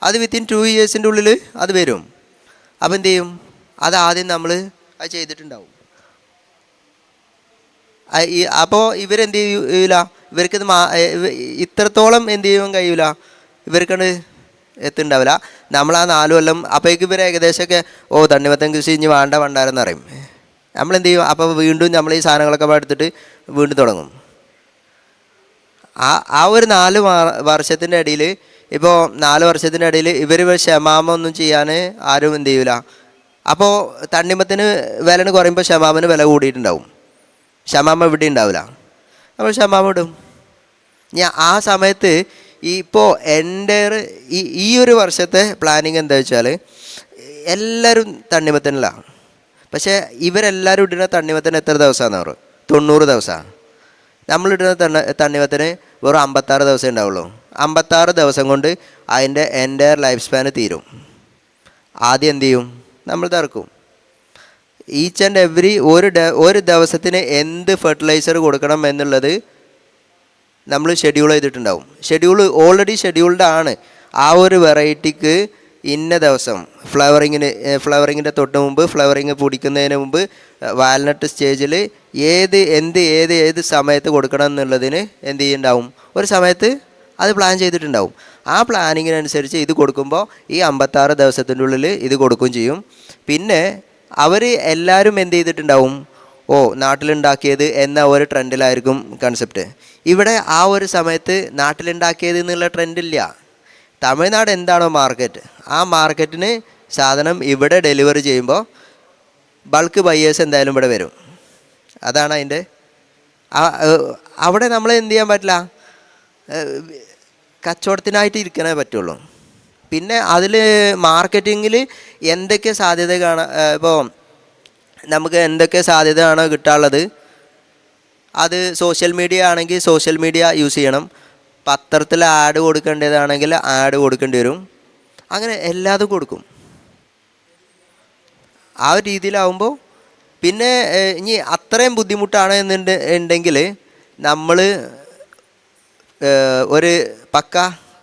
അത് വിത്തിൻ 2 ഇയേഴ്സിൻ്റെ ഉള്ളിൽ അത് വരും. അപ്പോൾ എന്ത് ചെയ്യും, അത് ആദ്യം നമ്മൾ അത് ചെയ്തിട്ടുണ്ടാവും. അപ്പോൾ ഇവരെന്ത് ചെയ്യൂല, ഇവർക്കിത് ഇത്രത്തോളം എന്ത് ചെയ്യാൻ കഴിയൂല, ഇവർക്കത് എത്തുണ്ടാവില്ല. നമ്മൾ ആ 4 കൊല്ലം അപ്പോഴേക്ക് ഇവർ ഏകദേശമൊക്കെ തണ്ണിമത്തൻ കൃഷി ഇനി വേണ്ടാരെന്ന് പറയും. നമ്മളെന്ത് ചെയ്യും, അപ്പോൾ വീണ്ടും നമ്മൾ ഈ സാധനങ്ങളൊക്കെ എടുത്തിട്ട് വീണ്ടും തുടങ്ങും. ആ ഒരു 4 വർഷത്തിൻ്റെ ഇടയിൽ, ഇപ്പോൾ 4 വർഷത്തിൻ്റെ ഇടയിൽ ഇവർ ക്ഷമാമൊന്നും ചെയ്യാൻ ആരും എന്ത് ചെയ്യൂല. അപ്പോൾ തണ്ണിമത്തിന് വില കുറയുമ്പോൾ ക്ഷമാമന് വില കൂടിയിട്ടുണ്ടാവും. ക്ഷമാമ ഇവിടെ ഉണ്ടാവില്ല. നമ്മൾ ക്ഷമാമ ഇടും. ആ സമയത്ത് ഇപ്പോൾ എൻ്റെ ഈ ഒരു വർഷത്തെ പ്ലാനിങ് എന്താ വെച്ചാൽ എല്ലാവരും തണ്ണിമത്തനിലാണ്. പക്ഷേ ഇവരെല്ലാവരും ഇടുന്ന തണ്ണിമത്തന് എത്ര ദിവസമാണെന്ന് പറയും? 90 ദിവസമാണ്. നമ്മളിടുന്ന തണ്ണിമത്തന് വെറും 56 ദിവസമേ ഉണ്ടാവുള്ളൂ. 56 ദിവസം കൊണ്ട് അതിൻ്റെ എൻ്റെ ലൈഫ് സ്പാന് തീരും. ആദ്യം എന്ത് ചെയ്യും, നമ്മൾ തറക്കും. ഈച്ച് ആൻഡ് എവറി ഒരു ദിവസത്തിന് എന്ത് ഫെർട്ടിലൈസർ കൊടുക്കണം എന്നുള്ളത് നമ്മൾ ഷെഡ്യൂൾ ചെയ്തിട്ടുണ്ടാവും. ഓൾറെഡി ഷെഡ്യൂൾഡ് ആണ്. ആ ഒരു വെറൈറ്റിക്ക് ഇന്ന ദിവസം ഫ്ലവറിങ്ങിൻ്റെ തൊട്ട് മുമ്പ്, ഫ്ലവറിങ് പിടിക്കുന്നതിന് മുമ്പ്, വാൽനട്ട് സ്റ്റേജിൽ ഏത് സമയത്ത് കൊടുക്കണം എന്നുള്ളതിന് എന്ത് ചെയ്യുന്നുണ്ടാവും, ഒരു സമയത്ത് അത് പ്ലാൻ ചെയ്തിട്ടുണ്ടാവും. ആ പ്ലാനിങ്ങിനനുസരിച്ച് ഇത് കൊടുക്കുമ്പോൾ ഈ 56 ദിവസത്തിൻ്റെ ഉള്ളിൽ ഇത് കൊടുക്കുകയും ചെയ്യും. പിന്നെ അവർ എല്ലാവരും എന്ത് ചെയ്തിട്ടുണ്ടാവും, നാട്ടിലുണ്ടാക്കിയത് എന്ന ഒരു ട്രെൻഡിലായിരിക്കും കൺസെപ്റ്റ്. ഇവിടെ ആ ഒരു സമയത്ത് നാട്ടിലുണ്ടാക്കിയത് എന്നുള്ള ട്രെൻഡില്ല. തമിഴ്നാട് എന്താണോ മാർക്കറ്റ്, ആ മാർക്കറ്റിന് സാധനം ഇവിടെ ഡെലിവറി ചെയ്യുമ്പോൾ ബൾക്ക് ബയേഴ്സ് എന്തായാലും ഇവിടെ വരും. അതാണ് അതിൻ്റെ. അവിടെ നമ്മൾ എന്ത് ചെയ്യാൻ പറ്റില്ല, കച്ചവടത്തിനായിട്ട് ഇരിക്കാനേ പറ്റുള്ളൂ. പിന്നെ അതിൽ മാർക്കറ്റിങ്ങിൽ എന്തൊക്കെ സാധ്യത ഇപ്പോൾ നമുക്ക് എന്തൊക്കെ സാധ്യതയാണോ കിട്ടാനുള്ളത്, അത് സോഷ്യൽ മീഡിയ ആണെങ്കിൽ സോഷ്യൽ മീഡിയ യൂസ് ചെയ്യണം. പത്രത്തിൽ ആഡ് കൊടുക്കേണ്ടതാണെങ്കിൽ ആഡ് കൊടുക്കേണ്ടി വരും. അങ്ങനെ എല്ലാതും കൊടുക്കും. ആ ഒരു രീതിയിലാവുമ്പോൾ പിന്നെ ഇനി അത്രയും ബുദ്ധിമുട്ടാണ് എന്നുണ്ടെങ്കിൽ നമ്മൾ ഒരു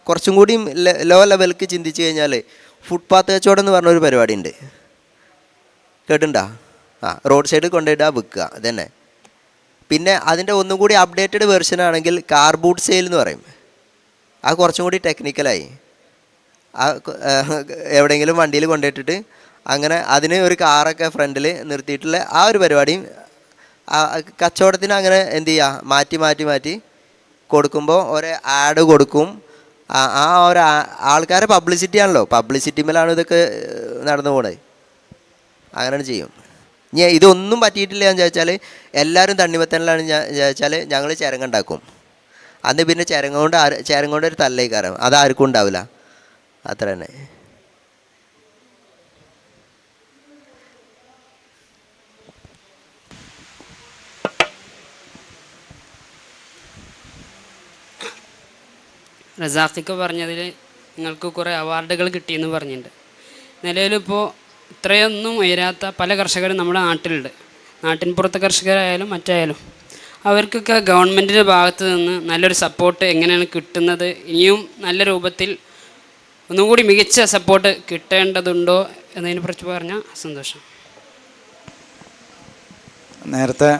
കുറച്ചും കൂടി ലോ ലെവലിലേക്ക് ചിന്തിച്ച് കഴിഞ്ഞാൽ ഫുട്പാത്ത് കച്ചവടം എന്ന് പറഞ്ഞൊരു പരിപാടി ഉണ്ട്. കേട്ടിട്ടുണ്ടോ? റോഡ് സൈഡിൽ കൊണ്ടുപോയിട്ടാ വിൽക്കുക, അതന്നെ. പിന്നെ അതിൻ്റെ ഒന്നും കൂടി അപ്ഡേറ്റഡ് വെർഷൻ ആണെങ്കിൽ കാർബൂട്ട് സെയിൽ എന്ന് പറയും. അത് കുറച്ചും കൂടി ടെക്നിക്കലായി. എവിടെയെങ്കിലും വണ്ടിയിൽ കൊണ്ടുപോയിട്ടിട്ട് അങ്ങനെ അതിന് ഒരു കാറൊക്കെ ഫ്രണ്ടിൽ നിർത്തിയിട്ടുള്ള ആ ഒരു പരിപാടിയും കച്ചവടത്തിന് അങ്ങനെ എന്ത് ചെയ്യുക, മാറ്റി കൊടുക്കുമ്പോൾ ഒരു ആഡ് കൊടുക്കും. ആ ഒരു ആൾക്കാരെ പബ്ലിസിറ്റി ആണല്ലോ, പബ്ലിസിറ്റിമേലാണ് ഇതൊക്കെ നടന്നു പോണത്. അങ്ങനെ ചെയ്യും. ഇതൊന്നും പറ്റിയിട്ടില്ല എന്ന് ചോദിച്ചാൽ എല്ലാവരും തണ്ണിമത്തനിലാണ് ചോദിച്ചാൽ ഞങ്ങൾ ചിരങ്ങുണ്ടാക്കും. അന്ന് പിന്നെ ചിരങ്ങ കൊണ്ട് ഒരു തല്ലേക്കാരം, അതാർക്കും ഉണ്ടാവില്ല. അത്ര തന്നെ. റസാഖിക്ക് പറഞ്ഞതിൽ നിങ്ങൾക്ക് കുറേ അവാർഡുകൾ കിട്ടിയെന്ന് പറഞ്ഞിട്ടുണ്ട്. നിലവിലിപ്പോൾ ഇത്രയൊന്നും ഉയരാത്ത പല കർഷകരും നമ്മുടെ നാട്ടിലുണ്ട്. നാട്ടിൻ പുറത്തെ കർഷകരായാലും മറ്റായാലും അവർക്കൊക്കെ ഗവൺമെൻറ്റിൻ്റെ ഭാഗത്ത് നിന്ന് നല്ലൊരു സപ്പോർട്ട് എങ്ങനെയാണ് കിട്ടുന്നത്, ഇനിയും നല്ല രൂപത്തിൽ ഒന്നുകൂടി മികച്ച സപ്പോർട്ട് കിട്ടേണ്ടതുണ്ടോ എന്നതിനെക്കുറിച്ച് പറഞ്ഞാൽ സന്തോഷം. നേരത്തെ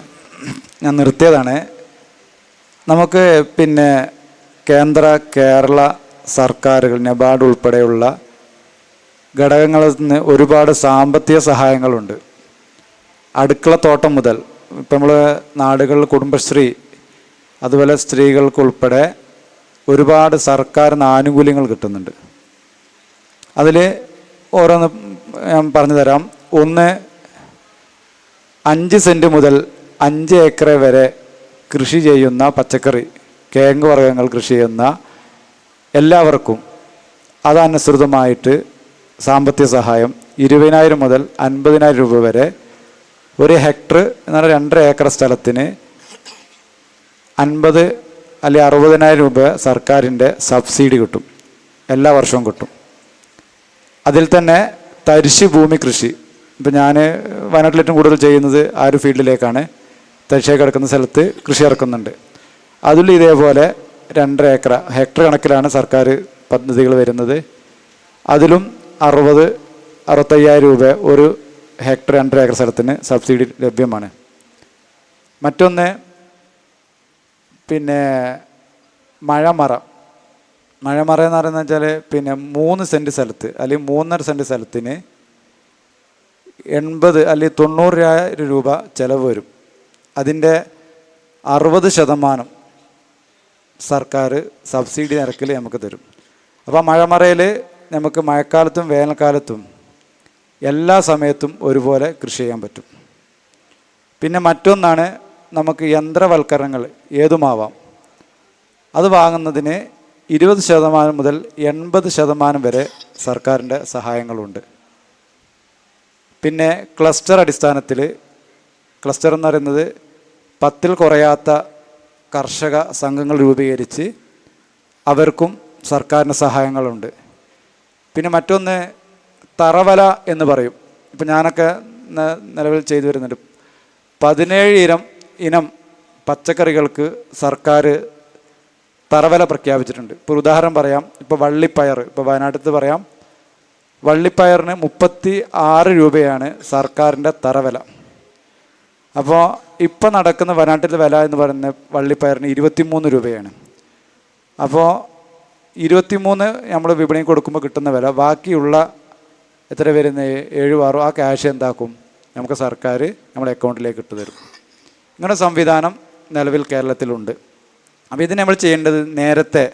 ഞാൻ നിർത്തിയതാണ്. നമുക്ക് പിന്നെ കേരള സർക്കാരുകൾ നബാർഡ് ഉൾപ്പെടെയുള്ള ഘടകങ്ങളിൽ നിന്ന് ഒരുപാട് സാമ്പത്തിക സഹായങ്ങളുണ്ട്. അടുക്കളത്തോട്ടം മുതൽ ഇപ്പം നമ്മൾ നാടുകളിൽ കുടുംബശ്രീ, അതുപോലെ സ്ത്രീകൾക്കുൾപ്പെടെ ഒരുപാട് സർക്കാരിന് ആനുകൂല്യങ്ങൾ കിട്ടുന്നുണ്ട്. അതിൽ ഓരോന്ന് ഞാൻ പറഞ്ഞു തരാം. ഒന്ന്, 5 സെൻറ്റ് മുതൽ 5 ഏക്കർ വരെ കൃഷി ചെയ്യുന്ന പച്ചക്കറി, കിഴങ്ങ് വർഗ്ഗങ്ങൾ കൃഷി ചെയ്യുന്ന എല്ലാവർക്കും അതനുസൃതമായിട്ട് സാമ്പത്തിക സഹായം 20,000 മുതൽ 50,000 രൂപ വരെ. 1 ഹെക്ടർ എന്നാൽ 2.5 ഏക്കർ സ്ഥലത്തിന് 50 അല്ലെങ്കിൽ 60,000 രൂപ സർക്കാരിൻ്റെ സബ്സിഡി കിട്ടും, എല്ലാ വർഷവും കിട്ടും. അതിൽ തന്നെ തരിശ് ഭൂമി കൃഷി, ഇപ്പം ഞാൻ വയനാട്ടിൽ ഏറ്റവും കൂടുതൽ ചെയ്യുന്നത് ആ ഒരു ഫീൽഡിലേക്കാണ്. തരിശായി കിടക്കുന്ന സ്ഥലത്ത് കൃഷി ഇറക്കുന്നുണ്ട്. അതിൽ ഇതേപോലെ 2.5 ഏക്കർ ഹെക്ടർ കണക്കിലാണ് സർക്കാർ പദ്ധതികൾ വരുന്നത്. അതിലും 60-65,000 രൂപ 1 ഹെക്ടർ 2.5 ഏക്കർ സ്ഥലത്തിന് സബ്സിഡി ലഭ്യമാണ്. മറ്റൊന്ന്, പിന്നെ മഴമറ എന്ന് പറയുന്നത് വെച്ചാൽ പിന്നെ 3 സെൻറ്റ് സ്ഥലത്ത് അല്ലെങ്കിൽ 3.5 സെൻറ്റ് സ്ഥലത്തിന് 80 അല്ലെങ്കിൽ 90,000 രൂപ ചിലവ് വരും. അതിൻ്റെ 60% സർക്കാർ സബ്സിഡി നിരക്കിൽ നമുക്ക് തരും. അപ്പോൾ മഴമറയിൽ നമുക്ക് മഴക്കാലത്തും വേനൽക്കാലത്തും എല്ലാ സമയത്തും ഒരുപോലെ കൃഷി ചെയ്യാൻ പറ്റും. പിന്നെ മറ്റൊന്നാണ്, നമുക്ക് യന്ത്രവൽക്കരണങ്ങൾ ഏതുമാവാം. അത് വാങ്ങുന്നതിന് 20% മുതൽ 80% വരെ സർക്കാരിൻ്റെ സഹായങ്ങളുണ്ട്. പിന്നെ ക്ലസ്റ്റർ അടിസ്ഥാനത്തിൽ, ക്ലസ്റ്റർ എന്ന് പറയുന്നത് 10-ൽ കുറയാത്ത കർഷക സംഘങ്ങൾ രൂപീകരിച്ച് അവർക്കും സർക്കാരിൻ്റെ സഹായങ്ങളുണ്ട്. പിന്നെ മറ്റൊന്ന് തറവല എന്ന് പറയും. ഇപ്പം ഞാനൊക്കെ നിലവിൽ ചെയ്തു വരുന്നുണ്ട്. 17 ഇനം പച്ചക്കറികൾക്ക് സർക്കാർ തറവല പ്രഖ്യാപിച്ചിട്ടുണ്ട്. ഇപ്പോൾ ഉദാഹരണം പറയാം, ഇപ്പോൾ വള്ളിപ്പയർ, ഇപ്പോൾ വയനാട്ടിൽ പറയാം, വള്ളിപ്പയറിന് 36 രൂപയാണ് സർക്കാരിൻ്റെ തറവല. അപ്പോൾ ഇപ്പോൾ നടക്കുന്ന വയനാട്ടിലെ വില എന്ന് പറയുന്നത് വള്ളിപ്പയറിന് 23 രൂപയാണ്. അപ്പോൾ 23 നമ്മൾ വിപണിയിൽ കൊടുക്കുമ്പോൾ കിട്ടുന്ന വില, ബാക്കിയുള്ള എത്ര വരുന്ന 7-6 ആ ക്യാഷ് എന്താക്കും, നമുക്ക് സർക്കാർ നമ്മുടെ അക്കൗണ്ടിലേക്ക് ഇട്ട് തരും. ഇങ്ങനെ സംവിധാനം നിലവിൽ കേരളത്തിലുണ്ട്. അപ്പോൾ ഇതിന് നമ്മൾ ചെയ്യേണ്ടത്, നേരത്തെ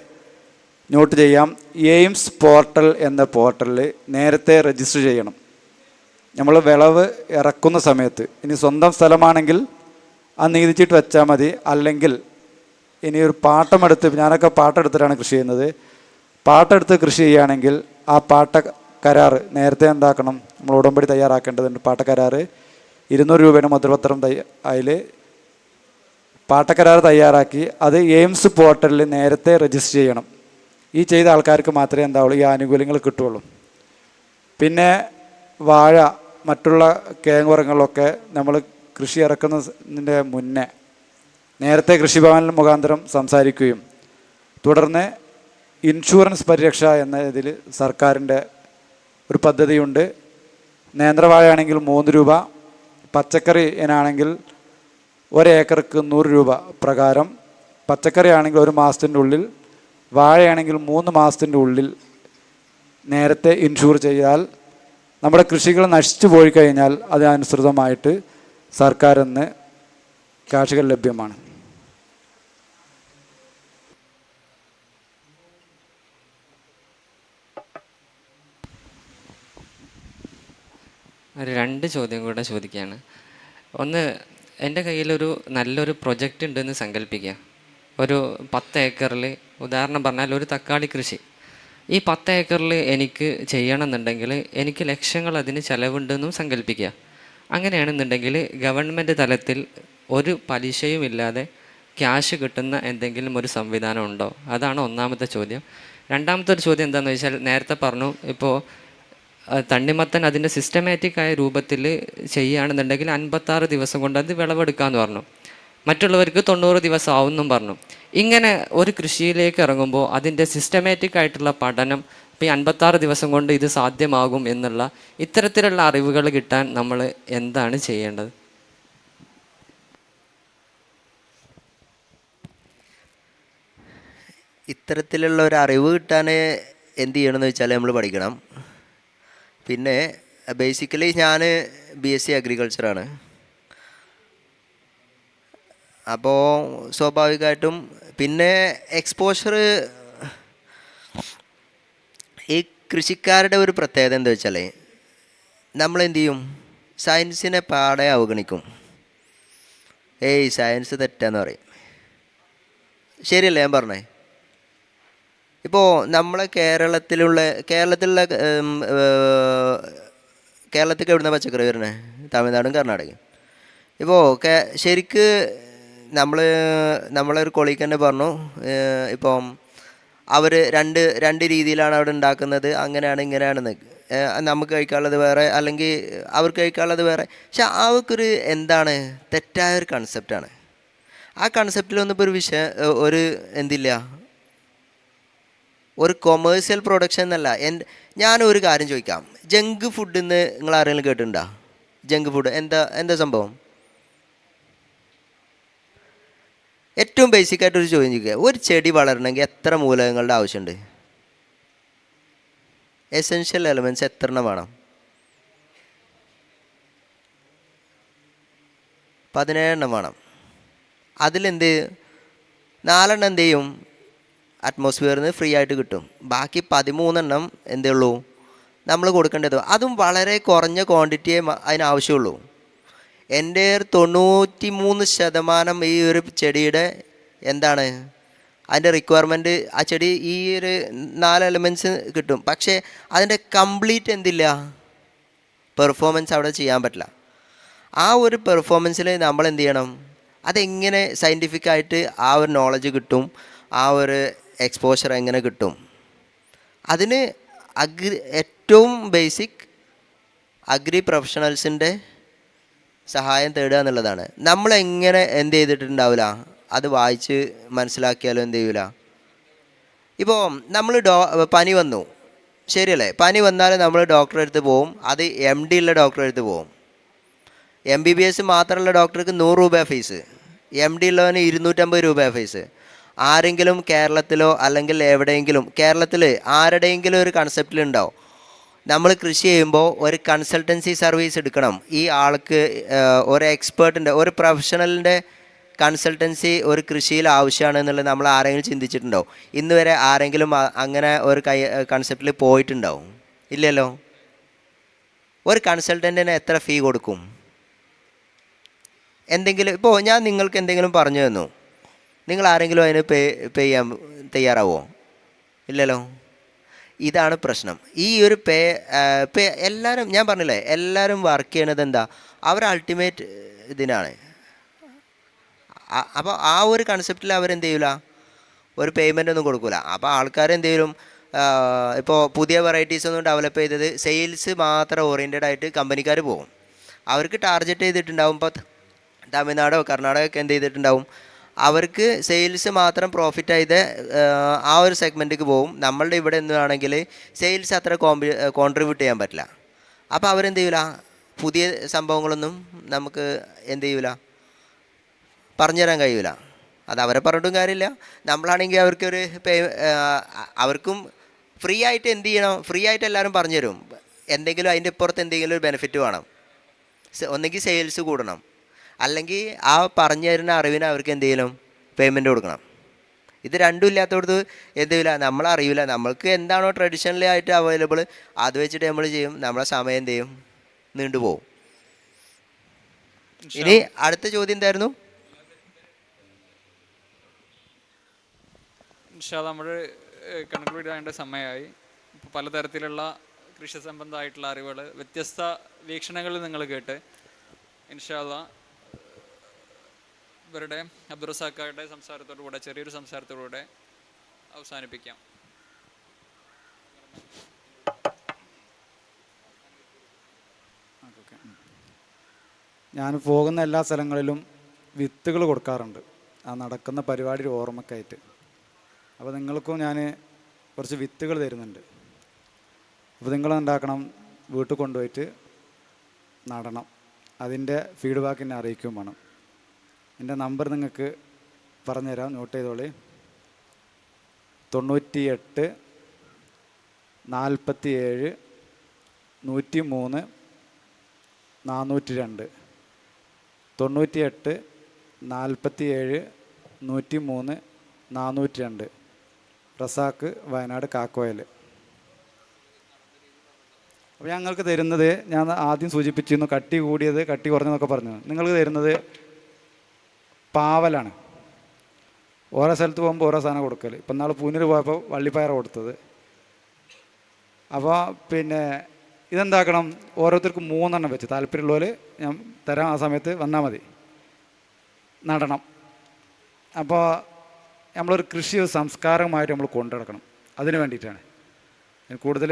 നോട്ട് ചെയ്യാം, എയിംസ് പോർട്ടൽ എന്ന പോർട്ടലിൽ നേരത്തെ രജിസ്റ്റർ ചെയ്യണം. നമ്മൾ വിളവ് ഇറക്കുന്ന സമയത്ത്, ഇനി സ്വന്തം സ്ഥലമാണെങ്കിൽ ആ നികുതിച്ചിട്ട് വെച്ചാൽ മതി. അല്ലെങ്കിൽ ഇനി ഒരു പാട്ടമെടുത്ത്, ഞാനൊക്കെ പാട്ടെടുത്തിട്ടാണ് കൃഷി ചെയ്യുന്നത്, പാട്ടെടുത്ത് കൃഷി ചെയ്യുകയാണെങ്കിൽ ആ കരാർ നേരത്തെ എന്താക്കണം, നമ്മൾ ഉടമ്പടി തയ്യാറാക്കേണ്ടതുണ്ട്. പാട്ടക്കരാർ 200 രൂപയുടെ മുദ്രപത്രം അതിൽ പാട്ടക്കരാർ തയ്യാറാക്കി അത് എയിംസ് പോർട്ടലിൽ നേരത്തെ രജിസ്റ്റർ ചെയ്യണം. ഈ ചെയ്ത ആൾക്കാർക്ക് മാത്രമേ എന്താവുള്ളൂ, ഈ ആനുകൂല്യങ്ങൾ കിട്ടുകയുള്ളൂ. പിന്നെ വാഴ, മറ്റുള്ള കിഴങ്ങുവർഗ്ഗങ്ങളൊക്കെ നമ്മൾ കൃഷി ഇറക്കുന്നതിൻ്റെ മുന്നേ നേരത്തെ കൃഷിഭവൻ മുഖാന്തരം സംസാരിക്കുകയും തുടർന്ന് ഇൻഷുറൻസ് പരിരക്ഷ എന്ന ഇതിൽ സർക്കാരിൻ്റെ ഒരു പദ്ധതിയുണ്ട്. നേന്ത്രവാഴയാണെങ്കിൽ 3 രൂപ, പച്ചക്കറി ഇനാണെങ്കിൽ 1 ഏക്കർക്ക് 100 രൂപ പ്രകാരം, പച്ചക്കറി ആണെങ്കിൽ 1 മാസത്തിൻ്റെ ഉള്ളിൽ, വാഴയാണെങ്കിൽ 3 മാസത്തിൻ്റെ ഉള്ളിൽ നേരത്തെ ഇൻഷൂർ ചെയ്താൽ നമ്മുടെ കൃഷികൾ നശിച്ചു പോയി കഴിഞ്ഞാൽ അതിനനുസൃതമായിട്ട് സർക്കാരിൽ നിന്ന് കാശുകൾ ലഭ്യമാണ്. ഒരു 2 ചോദ്യം കൂടെ ചോദിക്കുകയാണ്. ഒന്ന്, എൻ്റെ കയ്യിലൊരു നല്ലൊരു പ്രൊജക്റ്റ് ഉണ്ടെന്ന് സങ്കല്പിക്കുക. ഒരു 10 ഏക്കറിൽ, ഉദാഹരണം പറഞ്ഞാൽ ഒരു തക്കാളി കൃഷി. ഈ 10 ഏക്കറിൽ എനിക്ക് ചെയ്യണമെന്നുണ്ടെങ്കിൽ എനിക്ക് ലക്ഷങ്ങൾ അതിന് ചിലവുണ്ടെന്നും സങ്കല്പിക്കുക. അങ്ങനെയാണെന്നുണ്ടെങ്കിൽ ഗവൺമെൻറ് തലത്തിൽ ഒരു പലിശയും ഇല്ലാതെ ക്യാഷ് കിട്ടുന്ന എന്തെങ്കിലും ഒരു സംവിധാനം ഉണ്ടോ? അതാണ് ഒന്നാമത്തെ ചോദ്യം. രണ്ടാമത്തെ ഒരു ചോദ്യം എന്താണെന്ന് വെച്ചാൽ, നേരത്തെ പറഞ്ഞു, ഇപ്പോൾ തണ്ണിമത്തൻ അതിൻ്റെ സിസ്റ്റമാറ്റിക്കായ രൂപത്തിൽ ചെയ്യുകയാണെന്നുണ്ടെങ്കിൽ 56 ദിവസം കൊണ്ട് അത് വിളവെടുക്കാമെന്ന് പറഞ്ഞു. മറ്റുള്ളവർക്ക് 90 ദിവസം ആവുമെന്നും പറഞ്ഞു. ഇങ്ങനെ ഒരു കൃഷിയിലേക്ക് ഇറങ്ങുമ്പോൾ അതിൻ്റെ സിസ്റ്റമാറ്റിക് ആയിട്ടുള്ള പഠനം, ഇപ്പോൾ ഈ 56 ദിവസം കൊണ്ട് ഇത് സാധ്യമാകും എന്നുള്ള ഇത്തരത്തിലുള്ള അറിവുകൾ കിട്ടാൻ നമ്മൾ എന്താണ് ചെയ്യേണ്ടത്? ഇത്തരത്തിലുള്ള ഒരു അറിവ് കിട്ടാൻ എന്ത് ചെയ്യണമെന്ന് വെച്ചാൽ നമ്മൾ പഠിക്കണം. പിന്നെ ബേസിക്കലി ഞാൻ BSc അഗ്രികൾച്ചറാണ്. അപ്പോൾ സ്വാഭാവികമായിട്ടും പിന്നെ എക്സ്പോഷർ, ഈ കൃഷിക്കാരുടെ ഒരു പ്രത്യേകത എന്താ വെച്ചാൽ, നമ്മളെന്ത് ചെയ്യും, സയൻസിനെ പാടെ അവഗണിക്കും. സയൻസ് തെറ്റാന്ന് പറയും. ശരിയല്ലേ ഞാൻ പറഞ്ഞേ? ഇപ്പോൾ നമ്മളെ കേരളത്തിലേക്ക് എവിടുന്ന പച്ചക്കറി വരണേ? തമിഴ്നാടും കർണാടകയും. ഇപ്പോൾ ശരിക്ക് നമ്മളൊരു കൊളീഗ് തന്നെ പറഞ്ഞു, ഇപ്പം അവർ രണ്ട് രീതിയിലാണ് അവിടെ ഉണ്ടാക്കുന്നത്, അങ്ങനെയാണ് ഇങ്ങനെയാണെന്ന്. നമുക്ക് കഴിക്കാനുള്ളത് വേറെ, അല്ലെങ്കിൽ അവർക്ക് കഴിക്കാനുള്ളത് വേറെ. പക്ഷെ അവർക്കൊരു എന്താണ് തെറ്റായ ഒരു കൺസെപ്റ്റാണ്. ആ കൺസെപ്റ്റിലൊന്നും ഇപ്പോൾ ഒരു എന്തില്ല, ഒരു കൊമേഴ്സ്യൽ പ്രൊഡക്ഷൻ എന്നല്ല. ഞാനൊരു കാര്യം ചോദിക്കാം, ജങ്ക് ഫുഡ് എന്ന് നിങ്ങൾ ആരെങ്കിലും കേട്ടിട്ടുണ്ടോ? ജങ്ക് ഫുഡ് എന്താ സംഭവം? ഏറ്റവും ബേസിക്കായിട്ടൊരു ചോദ്യം ചോദിക്കുക, ഒരു ചെടി വളരണമെങ്കിൽ എത്ര മൂലകങ്ങളുടെ ആവശ്യമുണ്ട്? എസെൻഷ്യൽ എലമെൻറ്റ്സ് എത്ര എണ്ണം വേണം? 17 വേണം. അതിലെന്ത് 4 എന്ത് ചെയ്യും? അറ്റ്മോസ്ഫിയറിൽ നിന്ന് ഫ്രീ ആയിട്ട് കിട്ടും. ബാക്കി 13 എന്തേ ഉള്ളൂ നമ്മൾ കൊടുക്കേണ്ടത്. അതും വളരെ കുറഞ്ഞ ക്വാണ്ടിറ്റിയെ അതിനാവശ്യമുള്ളൂ. എൻ്റെ 93% ഈ ഒരു ചെടിയുടെ എന്താണ് അതിൻ്റെ റിക്വയർമെൻറ്റ്, ആ ചെടി ഈ ഒരു 4 എലമെൻറ്റ്സ് കിട്ടും. പക്ഷേ അതിൻ്റെ കംപ്ലീറ്റ് എന്തില്ല, പെർഫോമൻസ് അവിടെ ചെയ്യാൻ പറ്റില്ല. ആ ഒരു പെർഫോമൻസിൽ നമ്മൾ എന്ത് ചെയ്യണം, അതെങ്ങനെ സയൻറ്റിഫിക്കായിട്ട് ആ ഒരു നോളജ് കിട്ടും, ആ ഒരു എക്സ്പോഷർ എങ്ങനെ കിട്ടും? അതിന് ഏറ്റവും ബേസിക് അഗ്രി പ്രൊഫഷണൽസിൻ്റെ സഹായം തേടുക എന്നുള്ളതാണ്. നമ്മളെങ്ങനെ എന്ത് ചെയ്തിട്ടുണ്ടാവില്ല, അത് വായിച്ച് മനസ്സിലാക്കിയാലും എന്ത് ചെയ്യൂല. ഇപ്പോൾ നമ്മൾ പനി വന്നു, ശരിയല്ലേ? പനി വന്നാൽ നമ്മൾ ഡോക്ടറെ അടുത്ത് പോവും. അത് MD ഉള്ള ഡോക്ടറെ അടുത്ത് പോവും. MBBS മാത്രമുള്ള ഡോക്ടർക്ക് 100 രൂപ ഫീസ്, MD ഉള്ളവന് 250 രൂപ ഫീസ്. ആരെങ്കിലും കേരളത്തിലോ അല്ലെങ്കിൽ എവിടെയെങ്കിലും കേരളത്തിൽ ആരുടെയെങ്കിലും ഒരു കൺസെപ്റ്റിലുണ്ടാവും, നമ്മൾ കൃഷി ചെയ്യുമ്പോൾ ഒരു കൺസൾട്ടൻസി സർവീസ് എടുക്കണം, ഈ ആൾക്ക് ഒരു എക്സ്പേർട്ടിൻ്റെ ഒരു പ്രൊഫഷണലിൻ്റെ കൺസൾട്ടൻസി ഒരു കൃഷിയിൽ ആവശ്യമാണ് എന്നുള്ളത് നമ്മൾ ആരെങ്കിലും ചിന്തിച്ചിട്ടുണ്ടോ? ഇന്ന് വരെ ആരെങ്കിലും അങ്ങനെ ഒരു കൺസെപ്റ്റിൽ പോയിട്ടുണ്ടാവും? ഇല്ലല്ലോ. ഒരു കൺസൾട്ടൻറ്റിന് എത്ര ഫീ കൊടുക്കും? എന്തെങ്കിലും ഇപ്പോൾ ഞാൻ നിങ്ങൾക്ക് എന്തെങ്കിലും പറഞ്ഞു തന്നു, നിങ്ങൾ ആരെങ്കിലും അതിന് പേ ചെയ്യാൻ തയ്യാറാവോ? ഇല്ലല്ലോ. ഇതാണ് പ്രശ്നം. ഈ ഒരു പേ എല്ലാവരും, ഞാൻ പറഞ്ഞില്ലേ, എല്ലാവരും വർക്ക് ചെയ്യണത് എന്താ, അവർ അൾട്ടിമേറ്റ് ഇതിനാണ്. അപ്പോൾ ആ ഒരു കൺസെപ്റ്റിൽ അവരെന്ത് ചെയ്യൂല, ഒരു പേയ്മെൻ്റ് ഒന്നും കൊടുക്കില്ല. അപ്പോൾ ആൾക്കാർ എന്ത് ചെയ്യും, ഇപ്പോൾ പുതിയ വെറൈറ്റീസ് ഒന്നും ഡെവലപ്പ് ചെയ്തത് സെയിൽസ് മാത്രം ഓറിയൻറ്റഡ് ആയിട്ട് കമ്പനിക്കാർ പോകും. അവർക്ക് ടാർഗറ്റ് ചെയ്തിട്ടുണ്ടാവും. ഇപ്പോൾ തമിഴ്നാടോ കർണാടകമൊക്കെ എന്ത് ചെയ്തിട്ടുണ്ടാവും, അവർക്ക് സെയിൽസ് മാത്രം പ്രോഫിറ്റ് ചെയ്ത് ആ ഒരു സെഗ്മെൻറ്റിലേക്ക് പോകും. നമ്മളുടെ ഇവിടെ എന്താണെങ്കിൽ സെയിൽസ് അത്ര കോൺട്രിബ്യൂട്ട് ചെയ്യാൻ പറ്റില്ല. അപ്പോൾ അവരെന്ത് ചെയ്യൂല, പുതിയ സംഭവങ്ങളൊന്നും നമുക്ക് എന്ത് ചെയ്യൂല, പറഞ്ഞുതരാൻ കഴിയൂല. അത് അവരെ പറഞ്ഞിട്ടും കാര്യമില്ല. നമ്മളാണെങ്കിൽ അവർക്കൊരു അവർക്കും ഫ്രീ ആയിട്ട് എന്ത് ചെയ്യണം, ഫ്രീ ആയിട്ട് എല്ലാവരും പറഞ്ഞു തരും. എന്തെങ്കിലും അതിൻ്റെ ഇപ്പുറത്ത് എന്തെങ്കിലും ഒരു ബെനിഫിറ്റ് വേണം. ഒന്നെങ്കിൽ സെയിൽസ് കൂടണം, അല്ലെങ്കിൽ ആ പറഞ്ഞു തരുന്ന അറിവിന് അവർക്ക് എന്ത് ചെയ്യണം, പേയ്മെൻറ്റ് കൊടുക്കണം. ഇത് രണ്ടും ഇല്ലാത്തടത്ത് എന്ത് ചെയ്യില്ല, നമ്മളറിയില്ല. നമ്മൾക്ക് എന്താണോ ട്രഡീഷണലി ആയിട്ട് അവൈലബിൾ അത് വെച്ചിട്ട് നമ്മൾ ചെയ്യും. നമ്മളെ സമയം എന്ത് ചെയ്യും, നീണ്ടുപോകും. ഇനി അടുത്ത ചോദ്യം എന്തായിരുന്നു? നമ്മൾ കൺക്ലൂഡ് ചെയ്യേണ്ട സമയമായി. ഇപ്പോൾ പലതരത്തിലുള്ള കൃഷി സംബന്ധമായിട്ടുള്ള അറിവുകൾ, വ്യത്യസ്ത വീക്ഷണങ്ങളിൽ നിങ്ങൾ കേട്ട് ഇൻഷാ അല്ലാഹ് ഇവരുടെ അബ്ദുറസാഖയുടെ സംസാരത്തോടുകൂടെ, ചെറിയൊരു സംസാരത്തോടുകൂടെ അവസാനിപ്പിക്കാം. ഞാൻ പോകുന്ന എല്ലാ സ്ഥലങ്ങളിലും വിത്തുകൾ കൊടുക്കാറുണ്ട്, ആ നടക്കുന്ന പരിപാടിയുടെ ഓർമ്മക്കായിട്ട്. അപ്പോൾ നിങ്ങൾക്കും ഞാൻ കുറച്ച് വിത്തുകൾ തരുന്നുണ്ട്. അപ്പോൾ നിങ്ങളെന്താക്കണം, വീട്ടിൽ കൊണ്ടുപോയിട്ട് നടണം. അതിൻ്റെ ഫീഡ്ബാക്ക് എന്നെ അറിയിക്കുകയും വേണം. എൻ്റെ നമ്പർ നിങ്ങൾക്ക് പറഞ്ഞുതരാം, നോട്ട് ചെയ്തോളി. 98 47 103 402. 98 47 103 402. റസാക്ക്, വയനാട് കാക്കോയിൽ. അപ്പോൾ ഞങ്ങൾക്ക് തരുന്നത്, ഞാൻ ആദ്യം സൂചിപ്പിച്ചിരുന്നു, കട്ടി കൂടിയത് കട്ടി കുറഞ്ഞതൊക്കെ പറഞ്ഞു. നിങ്ങൾക്ക് തരുന്നത് പാവലാണ്. ഓരോ സ്ഥലത്ത് പോകുമ്പോൾ ഓരോ സാധനം കൊടുക്കൽ. ഇപ്പം നാളെ പൂനൂർ പോയപ്പോൾ വള്ളിപ്പയർ കൊടുത്തത്. അപ്പോൾ പിന്നെ ഇതെന്താക്കണം, ഓരോരുത്തർക്കും 3 എണ്ണം വെച്ച് താല്പര്യമുള്ളവർ ഞാൻ തരാം, ആ സമയത്ത് വന്നാൽ മതി. നടണം. അപ്പോൾ നമ്മളൊരു കൃഷി സംസ്കാരമായിട്ട് നമ്മൾ കൊണ്ടുനടക്കണം. അതിന് വേണ്ടിയിട്ടാണ്. കൂടുതൽ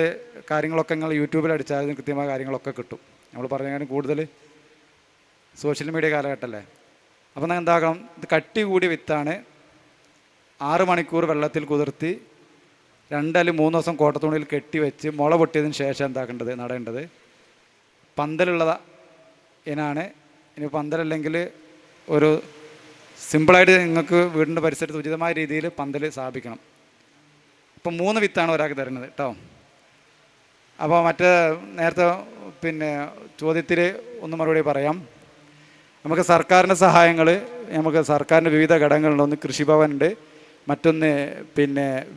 കാര്യങ്ങളൊക്കെ നിങ്ങൾ യൂട്യൂബിൽ അടിച്ചാൽ കൃത്യമായ കാര്യങ്ങളൊക്കെ കിട്ടും. നമ്മൾ പറഞ്ഞാലും കൂടുതൽ സോഷ്യൽ മീഡിയ കാലഘട്ടമല്ലേ. അപ്പോൾ നിങ്ങൾ എന്താക്കണം, ഇത് കട്ടി കൂടിയ വിത്താണ്. 6 മണിക്കൂർ വെള്ളത്തിൽ കുതിർത്തി 2 അല്ലെങ്കിൽ 3 ദിവസം കോട്ടത്തുണിയിൽ കെട്ടി വെച്ച് മുള പൊട്ടിയതിന് ശേഷം എന്താക്കേണ്ടത്, നടേണ്ടത് പന്തലുള്ള ഇനാണ്. ഇനി പന്തലല്ലെങ്കിൽ ഒരു സിമ്പിളായിട്ട് നിങ്ങൾക്ക് വീടിൻ്റെ പരിസരത്ത് ഉചിതമായ രീതിയിൽ പന്തൽ സ്ഥാപിക്കണം. ഇപ്പം 3 വിത്താണ് ഒരാൾക്ക് തരുന്നത് കേട്ടോ. അപ്പോൾ നേരത്തെ ചോദ്യത്തിൽ ഒന്ന് മറുപടി പറയാം. നമുക്ക് സർക്കാരിൻ്റെ സഹായങ്ങൾ, നമുക്ക് സർക്കാരിൻ്റെ വിവിധ ഘടകങ്ങളുണ്ട്. ഒന്ന് കൃഷിഭവനുണ്ട്, മറ്റൊന്ന്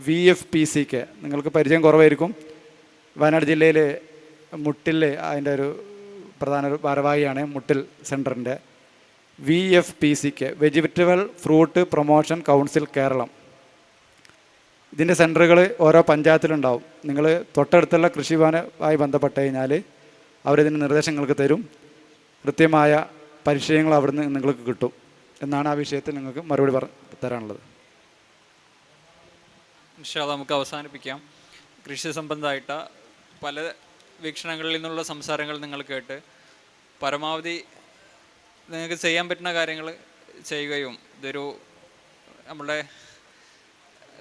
VFPCK, നിങ്ങൾക്ക് പരിചയം കുറവായിരിക്കും. വയനാട് ജില്ലയിൽ മുട്ടിൽ അതിൻ്റെ ഒരു പ്രധാന ഭാരവാഹിയാണ് മുട്ടിൽ സെൻറ്ററിൻ്റെ. VFPCK, vegetable fruit promotion council Keralam. ഇതിൻ്റെ സെൻറ്ററുകൾ ഓരോ പഞ്ചായത്തിലുണ്ടാവും. നിങ്ങൾ തൊട്ടടുത്തുള്ള കൃഷിഭവനുമായി ബന്ധപ്പെട്ട് കഴിഞ്ഞാൽ അവരിതിന് നിർദ്ദേശങ്ങൾക്ക് തരും. കൃത്യമായ പരിശീലനങ്ങൾ അവിടുന്ന് നിങ്ങൾക്ക് കിട്ടും എന്നാണ് ആ വിഷയത്തിൽ നിങ്ങൾക്ക് മറുപടി തരാനുള്ളത്. ഇൻഷാ അല്ലാഹ് നമുക്ക് അവസാനിപ്പിക്കാം. കൃഷി സംബന്ധമായിട്ട് പല വീക്ഷണങ്ങളിൽ നിന്നുള്ള സംസാരങ്ങൾ നിങ്ങൾ കേട്ട് പരമാവധി നിങ്ങൾക്ക് ചെയ്യാൻ പറ്റുന്ന കാര്യങ്ങൾ ചെയ്യുകയും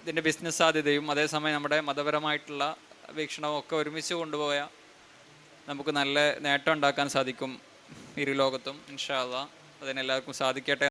ഇതിൻ്റെ ബിസിനസ് സാധ്യതയും അതേസമയം നമ്മുടെ മതപരമായിട്ടുള്ള വീക്ഷണവും ഒക്കെ ഒരുമിച്ച് കൊണ്ടുപോയാൽ നമുക്ക് നല്ല നേട്ടം ഉണ്ടാക്കാൻ സാധിക്കും ഇരു ലോകത്തും. ഇൻഷാ അല്ലാഹ് അതിനെല്ലാവർക്കും സാധിക്കട്ടെ.